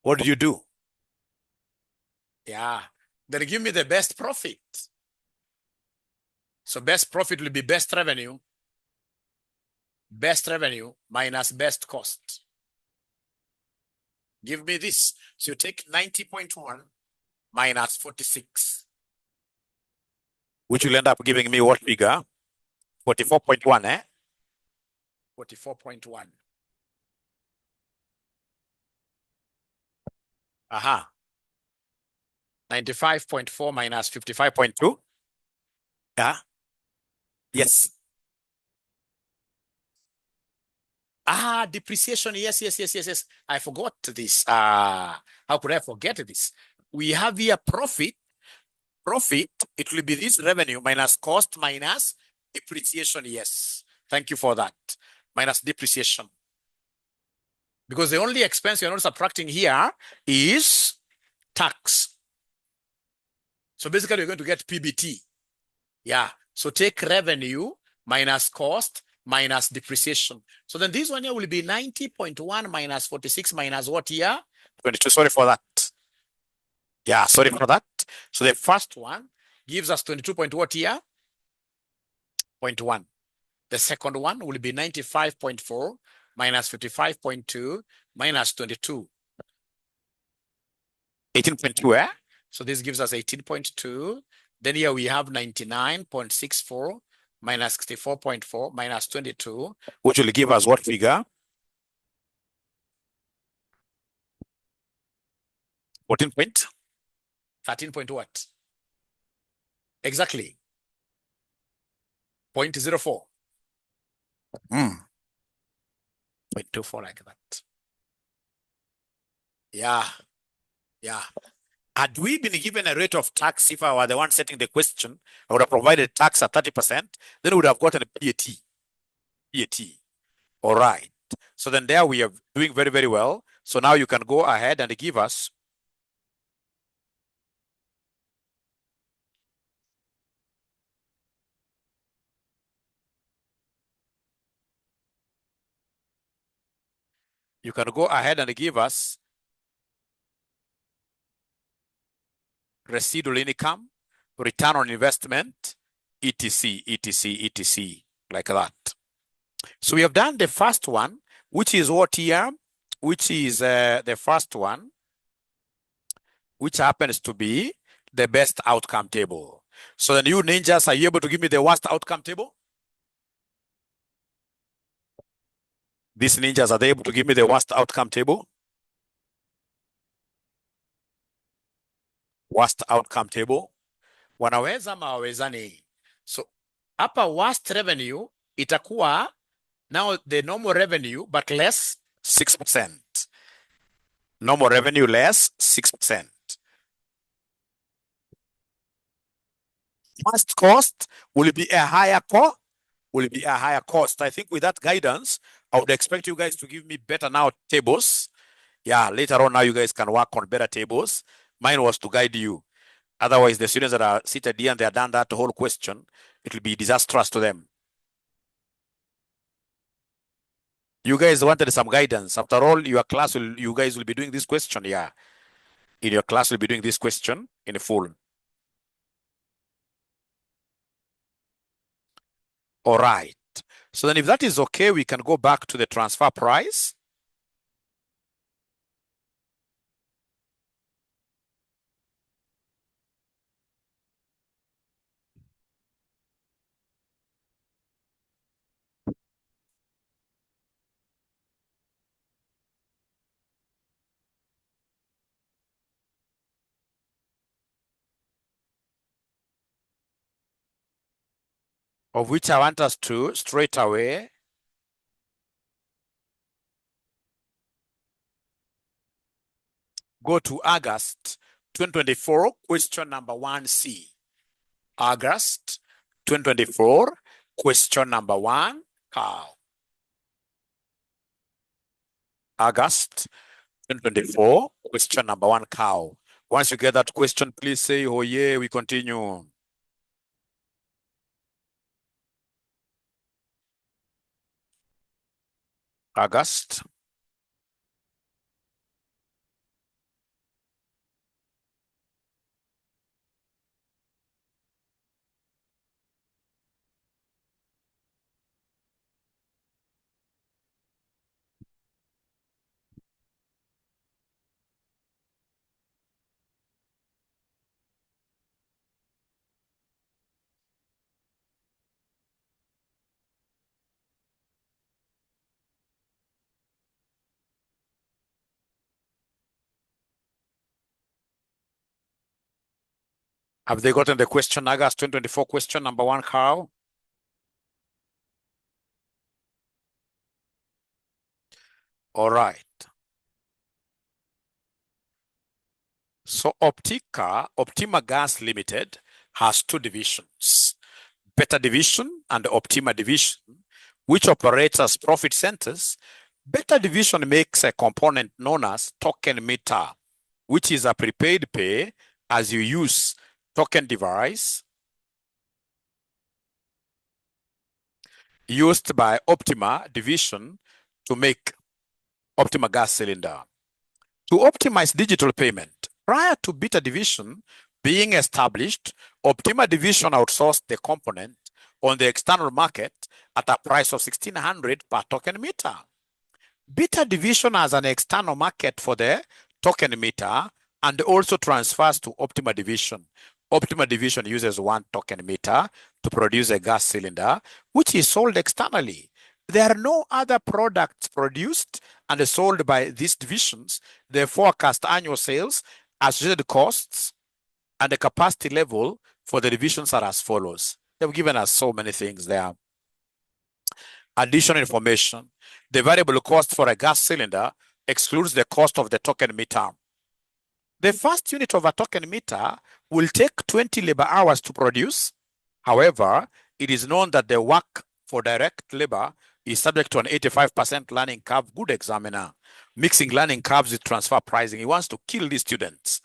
What do you do? Yeah. Then give me the best profit. So best profit will be best revenue minus best cost. Give me this. So you take 90.1 minus 46, which will end up giving me what figure? 44.1, eh? 44.1. Aha. 95.4 minus 55.2. Yeah. Yes. Depreciation. Yes. I forgot this. How could I forget this? We have here profit. Profit, it will be this revenue minus cost minus depreciation. Yes. Thank you for that. Minus depreciation. Because the only expense you're not subtracting here is tax. So basically, you're going to get PBT. Yeah. So take revenue minus cost minus depreciation. So then this one here will be 90.1 minus 46 minus what here? 22. Sorry for that. Yeah, sorry for that. So the first one gives us 22 point what here? 0.1. The second one will be 95.4 minus 55.2 minus 22. 18.2, eh? So this gives us 18.2. Then here we have 99.64 minus 64.4 minus 22, which will give us what figure? 14 point? 13 point what? Exactly. 0.04. 0.24 like that. Yeah. Had we been given a rate of tax, if I were the one setting the question, I would have provided tax at 30%, then we would have gotten a PAT. All right. So then there we are doing very, very well. So now you can go ahead and give us residual income, return on investment, etc., like that. So we have done the first one, which is what here? Which is the first one, which happens to be the best outcome table. So then you ninjas, are you able to give me the worst outcome table? These ninjas, are they able to give me the worst outcome table? Worst outcome table. Wanaweza ama hawawezani? So hapa worst revenue itakuwa now the normal revenue but less 6%. Normal revenue less 6%. First cost will be a higher cost. I think with that guidance, I would expect you guys to give me better now tables. Yeah, later on now you guys can work on better tables. Mine was to guide you. Otherwise, the students that are seated here and they are done that whole question, it will be disastrous to them. You guys wanted some guidance. After all, you guys will be doing this question. Yeah. In your class, will be doing this question in full. All right. So then if that is okay, we can go back to the transfer price. Of which I want us to straight away go to August 2024, question number 1C. August 2024, question number 1, cow. August 2024, question number 1, cow. Once you get that question, please say, oh yeah, we continue. August. Have they gotten the question, August 2024 question number 1, Carl? All right. So Optima Gas Limited has 2 divisions, Beta Division and Optima Division, which operates as profit centers. Beta Division makes a component known as token meter, which is a prepaid pay as you use token device used by Optima Division to make Optima gas cylinder. To optimize digital payment, prior to Beta Division being established, Optima Division outsourced the component on the external market at a price of 1,600 per token meter. Beta Division has an external market for the token meter and also transfers to Optima Division. Optima Division uses 1 token meter to produce a gas cylinder, which is sold externally. There are no other products produced and sold by these divisions. They forecast annual sales, associated costs, and the capacity level for the divisions are as follows. They've given us so many things there. Additional information. The variable cost for a gas cylinder excludes the cost of the token meter. The first unit of a token meter will take 20 labor hours to produce. However, it is known that the work for direct labor is subject to an 85% learning curve. Good examiner. Mixing learning curves with transfer pricing. He wants to kill these students.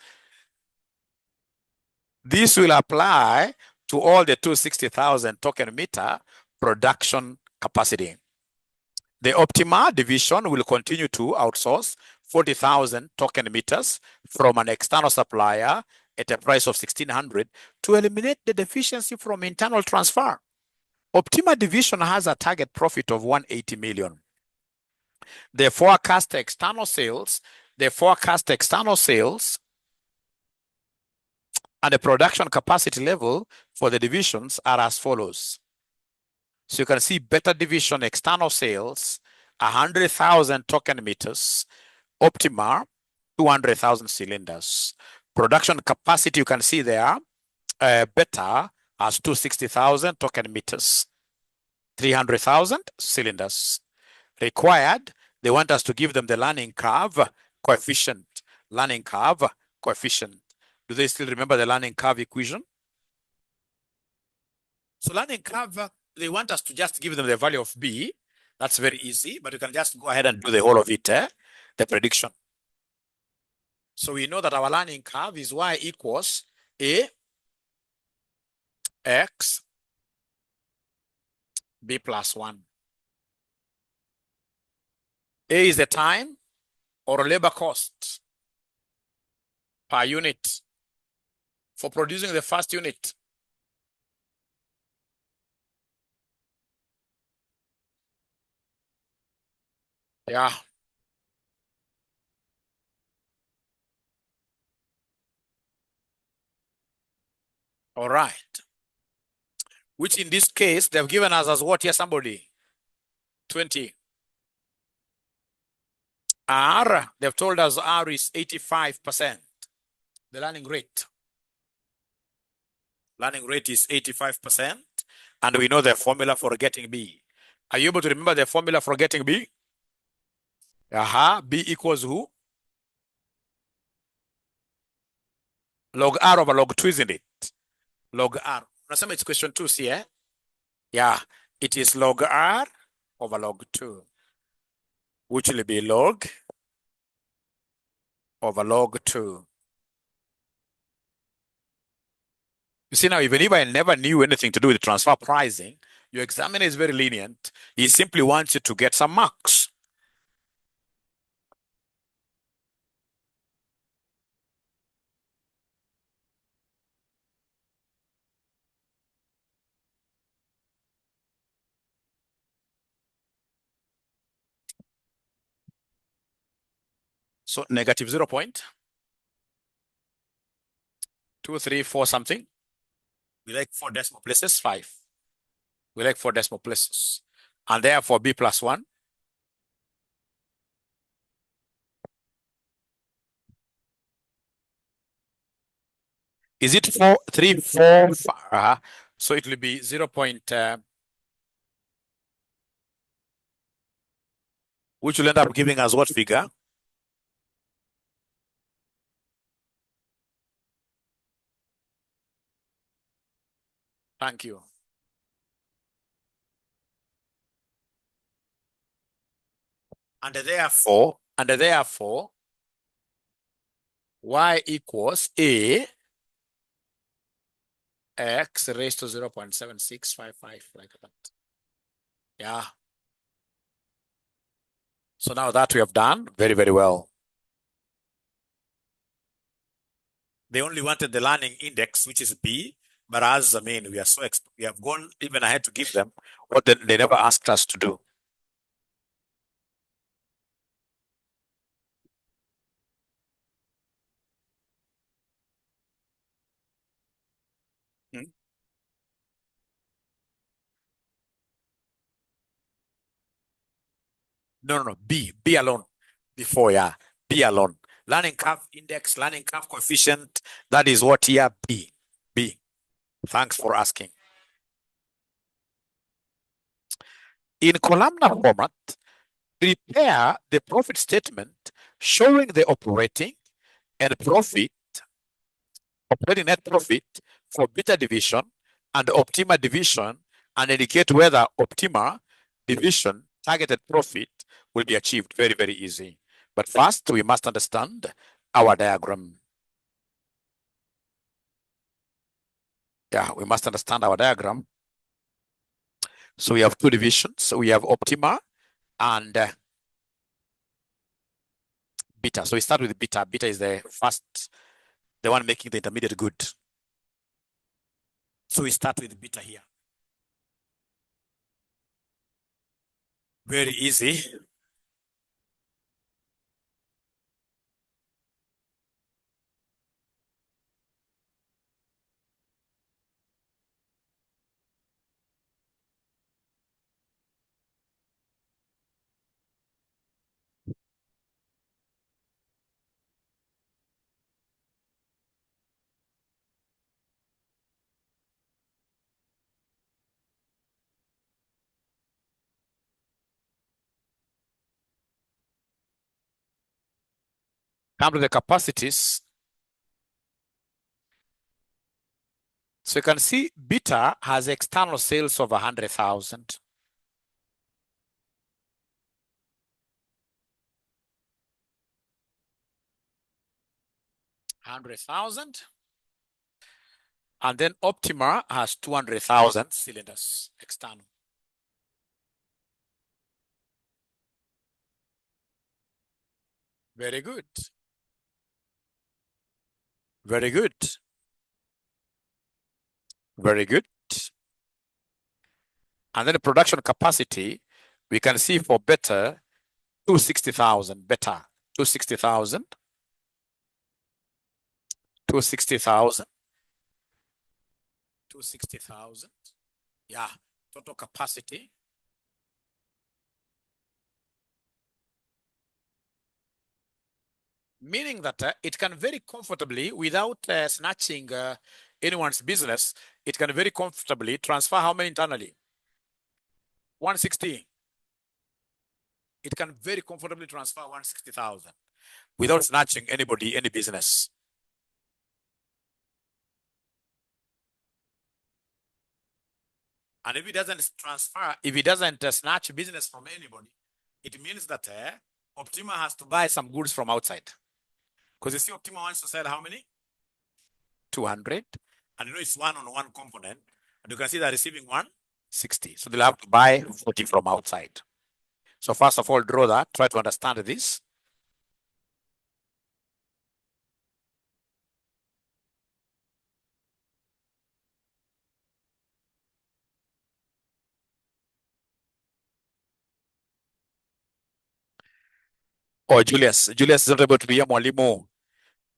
This will apply to all the 260,000 token meter production capacity. The Optima division will continue to outsource 40,000 token meters from an external supplier at a price of 1,600 to eliminate the deficiency from internal transfer. Optima division has a target profit of 180 million. The forecast external sales and the production capacity level for the divisions are as follows. So you can see Beta Division external sales, 100,000 token meters, Optima, 200,000 cylinders. Production capacity, you can see there, Beta has 260,000 token meters, 300,000 cylinders. Required, they want us to give them the learning curve coefficient. Learning curve coefficient. Do they still remember the learning curve equation? So learning curve, they want us to just give them the value of B. That's very easy, but you can just go ahead and do the whole of it, the prediction. So we know that our learning curve is y equals A x B plus 1. A is the time or labor cost per unit for producing the first unit. Yeah. All right. Which in this case, they've given us as what here, somebody? 20. R, they've told us R is 85%. The learning rate. Learning rate is 85%. And we know the formula for getting B. Are you able to remember the formula for getting B? B equals who? Log R over log 2, isn't it? Log R. Unasema it's question 2, see, eh? Yeah, it is log R over log 2, which will be log over log 2. You see now, even if I never knew anything to do with transfer pricing, your examiner is very lenient. He simply wants you to get some marks. So negative 0.234 something. We like 4 decimal places, 5. We like 4 decimal places. And therefore B plus 1. Is it 4, 3, 4? So it will be 0. Which will end up giving us what figure? Thank you. And therefore, y equals a x raised to 0.7655, like that. Yeah. So now that we have done very, very well. They only wanted the learning index, which is B, but as we are we have gone even ahead to give them what they never asked us to do. Hmm? No, B alone. Before, yeah, B alone. Learning curve index, learning curve coefficient. That is what here, B. Thanks for asking. In columnar format, prepare the profit statement showing the operating and operating net profit for beta division and Optima division, and indicate whether Optima division targeted profit will be achieved. Very, very easy. But first, we must understand our diagram. Yeah, we must understand our diagram. So we have two divisions. We have Optima and beta. So we start with beta. Beta is the one making the intermediate good. So we start with beta here. Very easy. Come to the capacities. So you can see beta has external sales of 100,000. 100,000. And then Optima has 200,000 cylinders external. Very good. Very good. Very good. And then the production capacity, we can see for beta, 260,000, beta, 260,000, 260,000, 260,000. Yeah, total capacity. Meaning that it can very comfortably, without snatching anyone's business, it can very comfortably transfer how many internally? 160. It can very comfortably transfer 160,000 without snatching anybody, any business. And if it doesn't transfer, if it doesn't snatch business from anybody, it means that Optima has to buy some goods from outside. Because you see, Optima wants to sell how many? 200. And you know it's one-on-one component. And you can see they're receiving 160. So they'll have to buy 40 from outside. So first of all, draw that. Try to understand this. Oh, Julius is not able to be a mwalimu.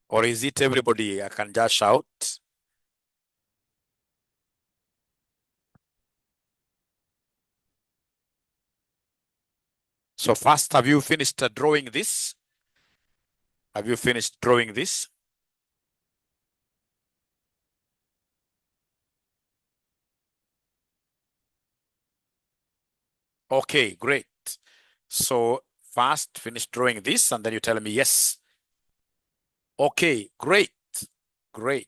Or is it everybody? I can just shout. So first, have you finished drawing this? Have you finished drawing this? Okay, great. So first finish drawing this and then you tell me yes. Okay, great. Great.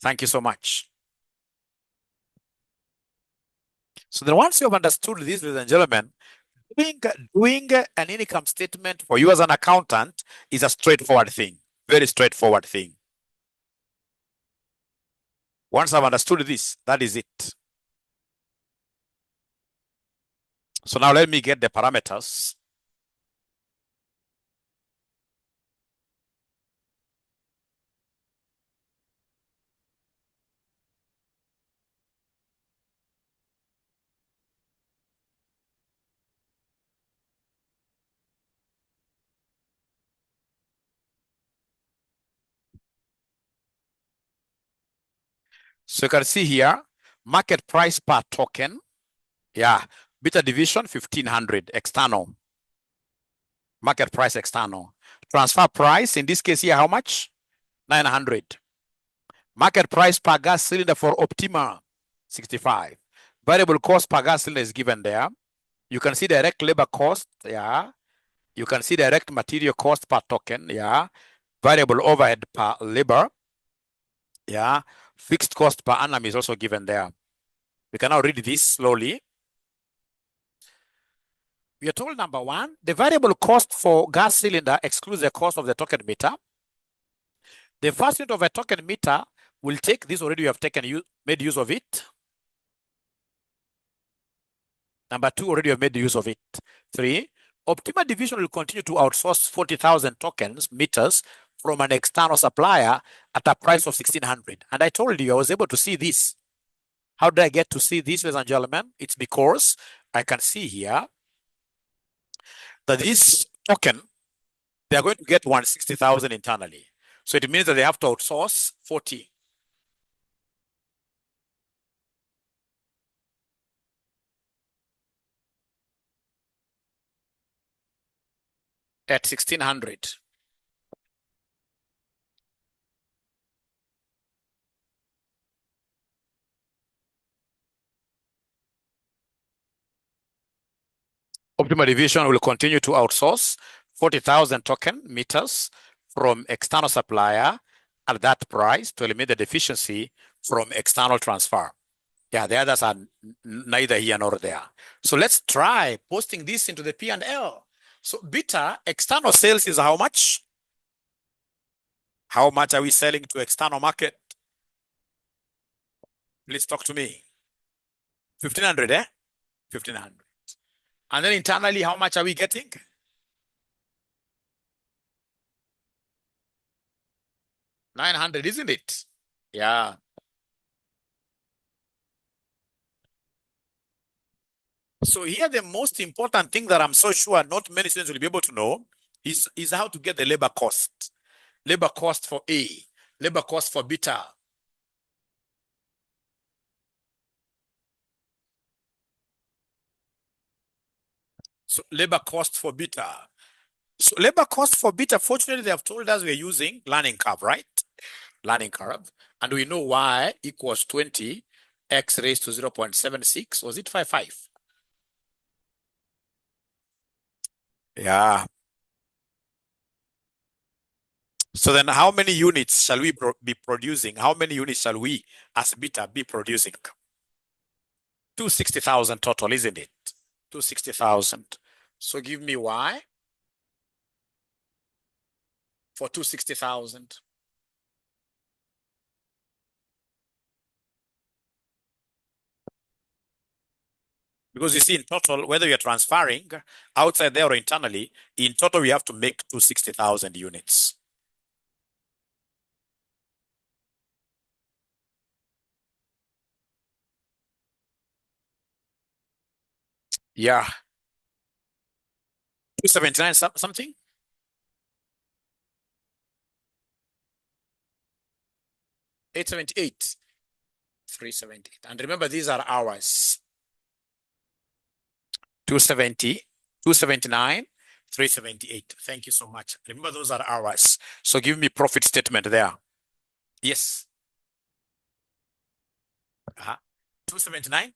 Thank you so much. So then once you have understood this, ladies and gentlemen, doing an income statement for you as an accountant is a straightforward thing. Very straightforward thing. Once I've understood this, that is it. So now let me get the parameters. So you can see here, market price per token. Yeah, beta division 1500 external. Market price external. Transfer price, in this case here, how much? 900. Market price per gas cylinder for Optima, 65. Variable cost per gas cylinder is given there. You can see direct labor cost, yeah. You can see direct material cost per token, yeah. Variable overhead per labor, yeah. Fixed cost per annum is also given there. We can now read this slowly. We are told number one, the variable cost for gas cylinder excludes the cost of the token meter. The first unit of a token meter will take this already. You have made use of it. Number two, already have made use of it. Three, Optima Division will continue to outsource 40,000 tokens meters from an external supplier at a price of 1,600. And I told you I was able to see this. How did I get to see this, ladies and gentlemen? It's because I can see here that this token, they are going to get 160,000 internally. So it means that they have to outsource 40. At 1,600. Optima Division will continue to outsource 40,000 token meters from external supplier at that price to eliminate the deficiency from external transfer. Yeah, the others are neither here nor there. So let's try posting this into the P&L. So beta, external sales is how much? How much are we selling to external market? Please talk to me. 1,500, eh? 1,500. And then internally, how much are we getting? 900, isn't it? Yeah. So here, the most important thing that I'm so sure not many students will be able to know is how to get the labor cost. Labor cost for A, labor cost for beta. So labor cost for beta. So labor cost for beta, fortunately, they have told us we're using learning curve, right? Learning curve. And we know y equals 20 x raised to 0.76. Was it 55? Yeah. So then how many units shall we be producing? How many units shall we as beta be producing? 260,000 total, isn't it? 260,000. So give me y for 260,000. Because you see, in total, whether you're transferring outside there or internally, in total, we have to make 260,000 units. Yeah. 279 something? 878. 378. And remember, these are hours. 270, 279, 378. Thank you so much. Remember, those are hours. So give me profit statement there. Yes. 279?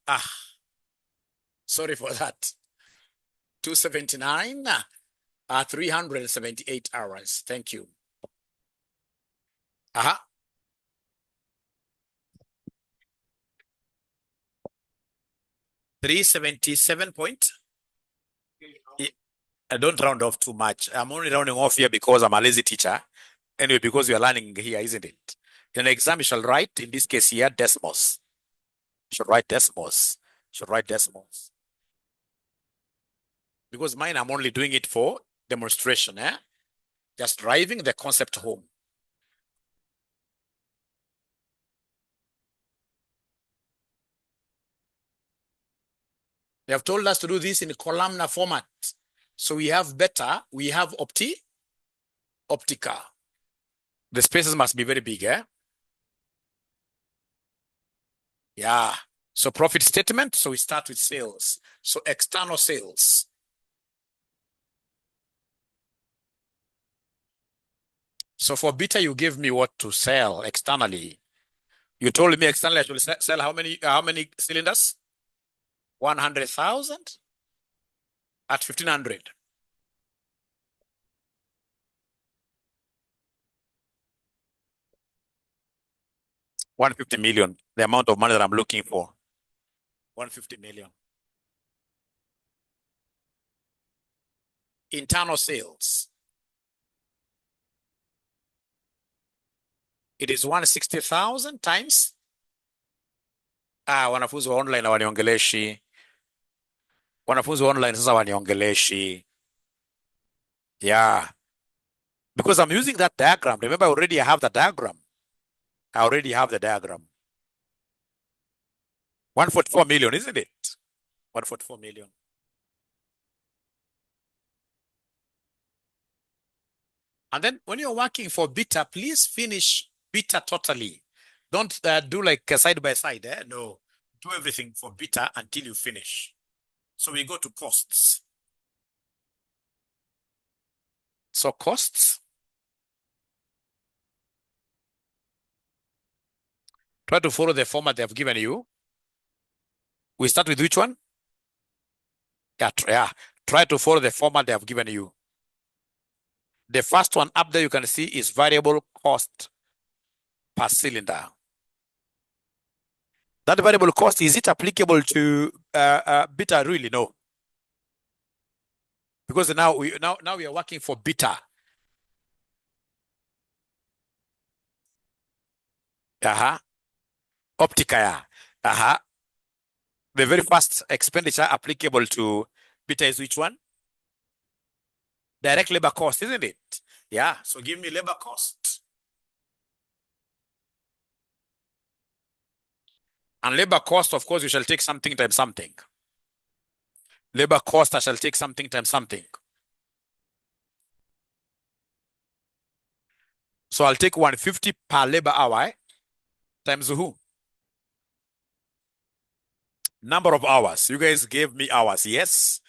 Sorry for that. 279, 378 hours. Thank you. 377 point. I don't round off too much. I'm only rounding off here because I'm a lazy teacher. Anyway, because we are learning here, isn't it? In the exam, you shall write, in this case here, decimals. You should write decimals. You should write decimals. Because mine, I'm only doing it for demonstration. Just driving the concept home. They have told us to do this in a columnar format. So we have beta, we have optica. The spaces must be very big, Yeah. So profit statement, so we start with sales. So external sales. So for beta, you gave me what to sell externally. You told me externally I should sell how many cylinders? 100,000 at 1,500. $150 million, the amount of money that I'm looking for. 150 million. Internal sales. It is 160,000 times. Wanafunzi wa online waniongeleshi. Wanafunzi wa online sasa waniongeleshi. Yeah. Because I'm using that diagram. Remember, I already have the diagram. 144 million, isn't it? 144 million. And then when you're working for beta, please finish beta totally. Don't do like side by side. No, do everything for beta until you finish. So we go to costs. So costs. Try to follow the format they have given you. We start with which one? Yeah. Try to follow the format they have given you. The first one up there you can see is variable cost per cylinder. That variable cost, is it applicable to beta? Really? No. Because now we are working for beta. Optica. The very first expenditure applicable to beta is which one? Direct labor cost, isn't it? Yeah. So give me labor cost. And labor cost, of course, you shall take something times something. Labor cost, I shall take something times something. So I'll take 150 per labor hour times who? Number of hours. You guys gave me hours, yes?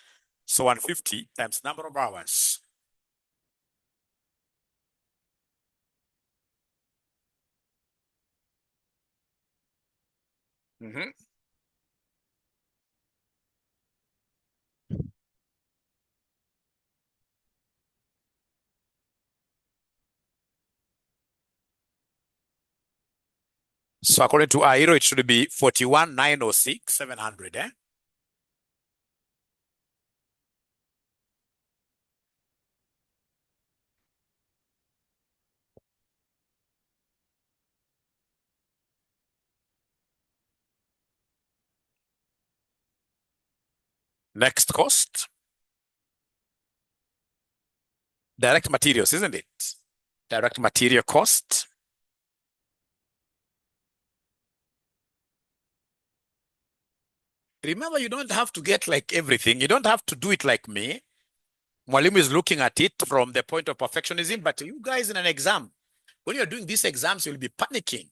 So 150 times number of hours. So according to our hero, it should be 41,906, 700, Next cost. Direct materials, isn't it? Direct material cost. Remember, you don't have to get like everything. You don't have to do it like me. Mwalimu is looking at it from the point of perfectionism, but you guys in an exam, when you're doing these exams, you'll be panicking.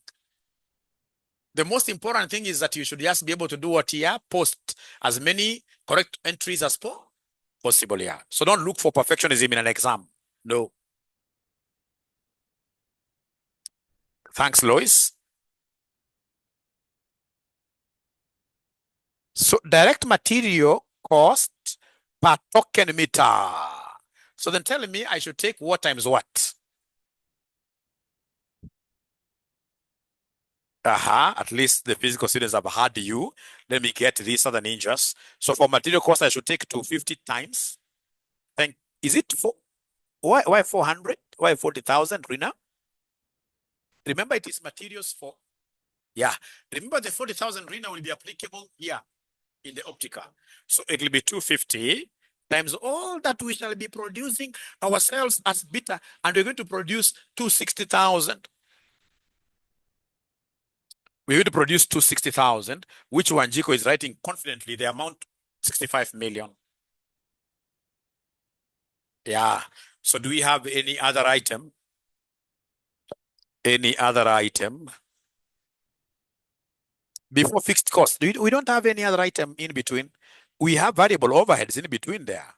The most important thing is that you should just be able to do what here, post as many correct entries as possible here. So don't look for perfectionism in an exam. No. Thanks, Lois. So direct material cost per token meter. So then telling me I should take what times what? At least the physical students have had you. Let me get these other ninjas. So for material cost, I should take 250 times. Thank, is it for, why 400? Why 40,000, Rina? Remember it is materials for, yeah. Remember the 40,000 Rina will be applicable here in the optica. So it will be 250 times all that we shall be producing ourselves as beta, and we're going to produce 260,000. We're going to produce 260,000, which Wanjiko is writing confidently the amount 65 million. Yeah. So do we have any other item? Any other item? Before fixed cost, we don't have any other item in between. We have variable overheads in between there.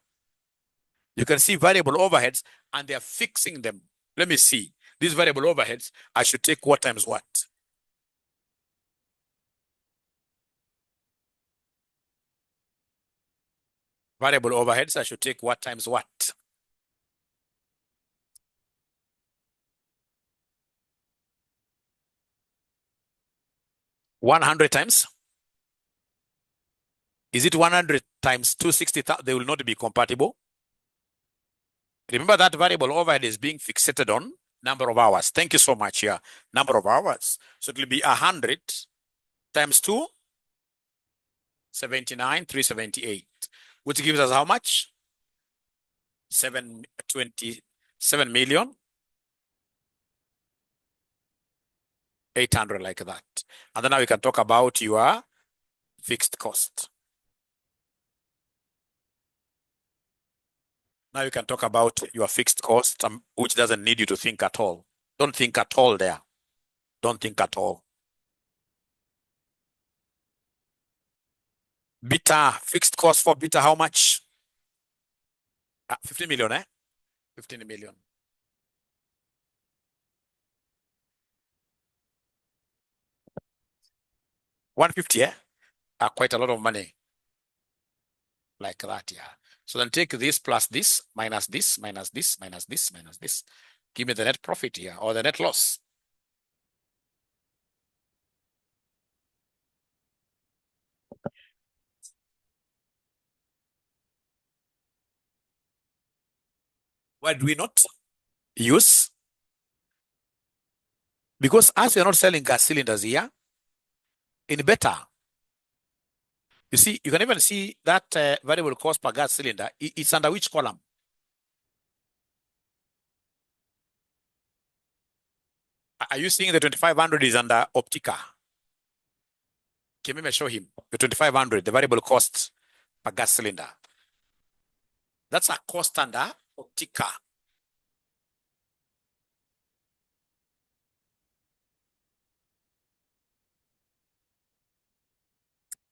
You can see variable overheads and they are fixing them. Let me see. These variable overheads, I should take what times what? Variable overheads, I should take what times what? 100 times? Is it 100 times 260,000? They will not be compatible. Remember that variable overhead is being fixated on number of hours. Thank you so much here. Number of hours. So it will be 100 times 2, 79, 378, which gives us how much? 727 million, 800, like that. And then now we can talk about your fixed cost. Now you can talk about your fixed cost, which doesn't need you to think at all. Don't think at all there. Don't think at all. Beta, fixed cost for beta, how much? 15 million, 15 million. 150, quite a lot of money. Like that, yeah. So then take this plus this, minus this, minus this, minus this, minus this. Give me the net profit here, or the net loss. Why do we not use? Because as we're not selling gas cylinders here, in beta, you see, you can even see that variable cost per gas cylinder. It's under which column? Are you seeing the 2500 is under Optica? Can we show him the 2500, the variable cost per gas cylinder? That's a cost under Optica.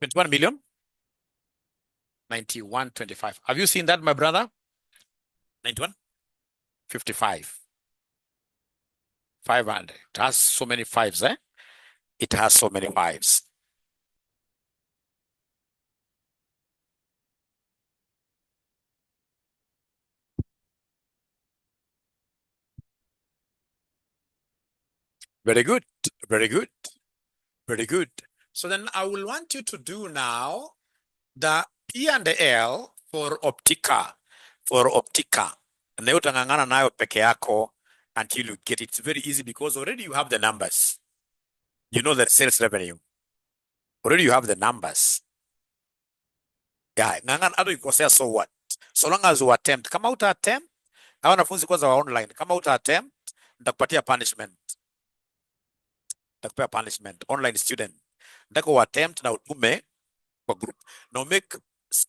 $21 million? 91.25. Have you seen that, my brother? 91? 55. 500. It has so many fives, It has so many fives. Very good. Very good. Very good. So then I will want you to do now the P and the L for Optica. For Optica. Na utang'ang'ana nayo peke yako until you get it. It's very easy because already you have the numbers. You know the sales revenue. Already you have the numbers. Yeah, ng'ang'ana hata ukikosea, so what? So long as you attempt. Kama uta attempt, hawa wanafunzi kwanza wa online. Kama uta attempt, nitakupatia punishment. Nitakupatia punishment. Online student. Ndako attempt na utume kwa group. Now make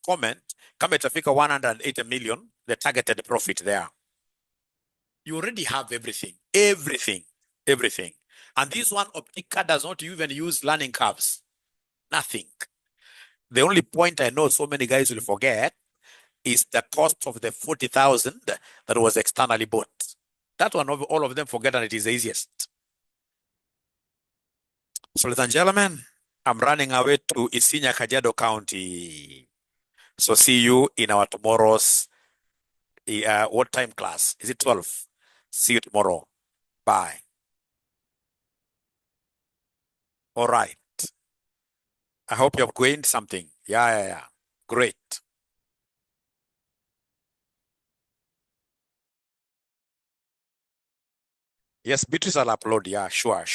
comment kama itafika 180 million, the targeted profit there. You already have everything. Everything. Everything. And this one, Optica does not even use learning curves. Nothing. The only point I know so many guys will forget is the cost of the 40,000 that was externally bought. That one, all of them forget, and it is the easiest. So, ladies and gentlemen, I'm running away to Isinya, Kajiado County. So see you in our tomorrow's what time class? Is it 12? See you tomorrow. Bye. All right. I hope you have gained something. Yeah. Great. Yes, Beatrice, I'll upload. Yeah, sure.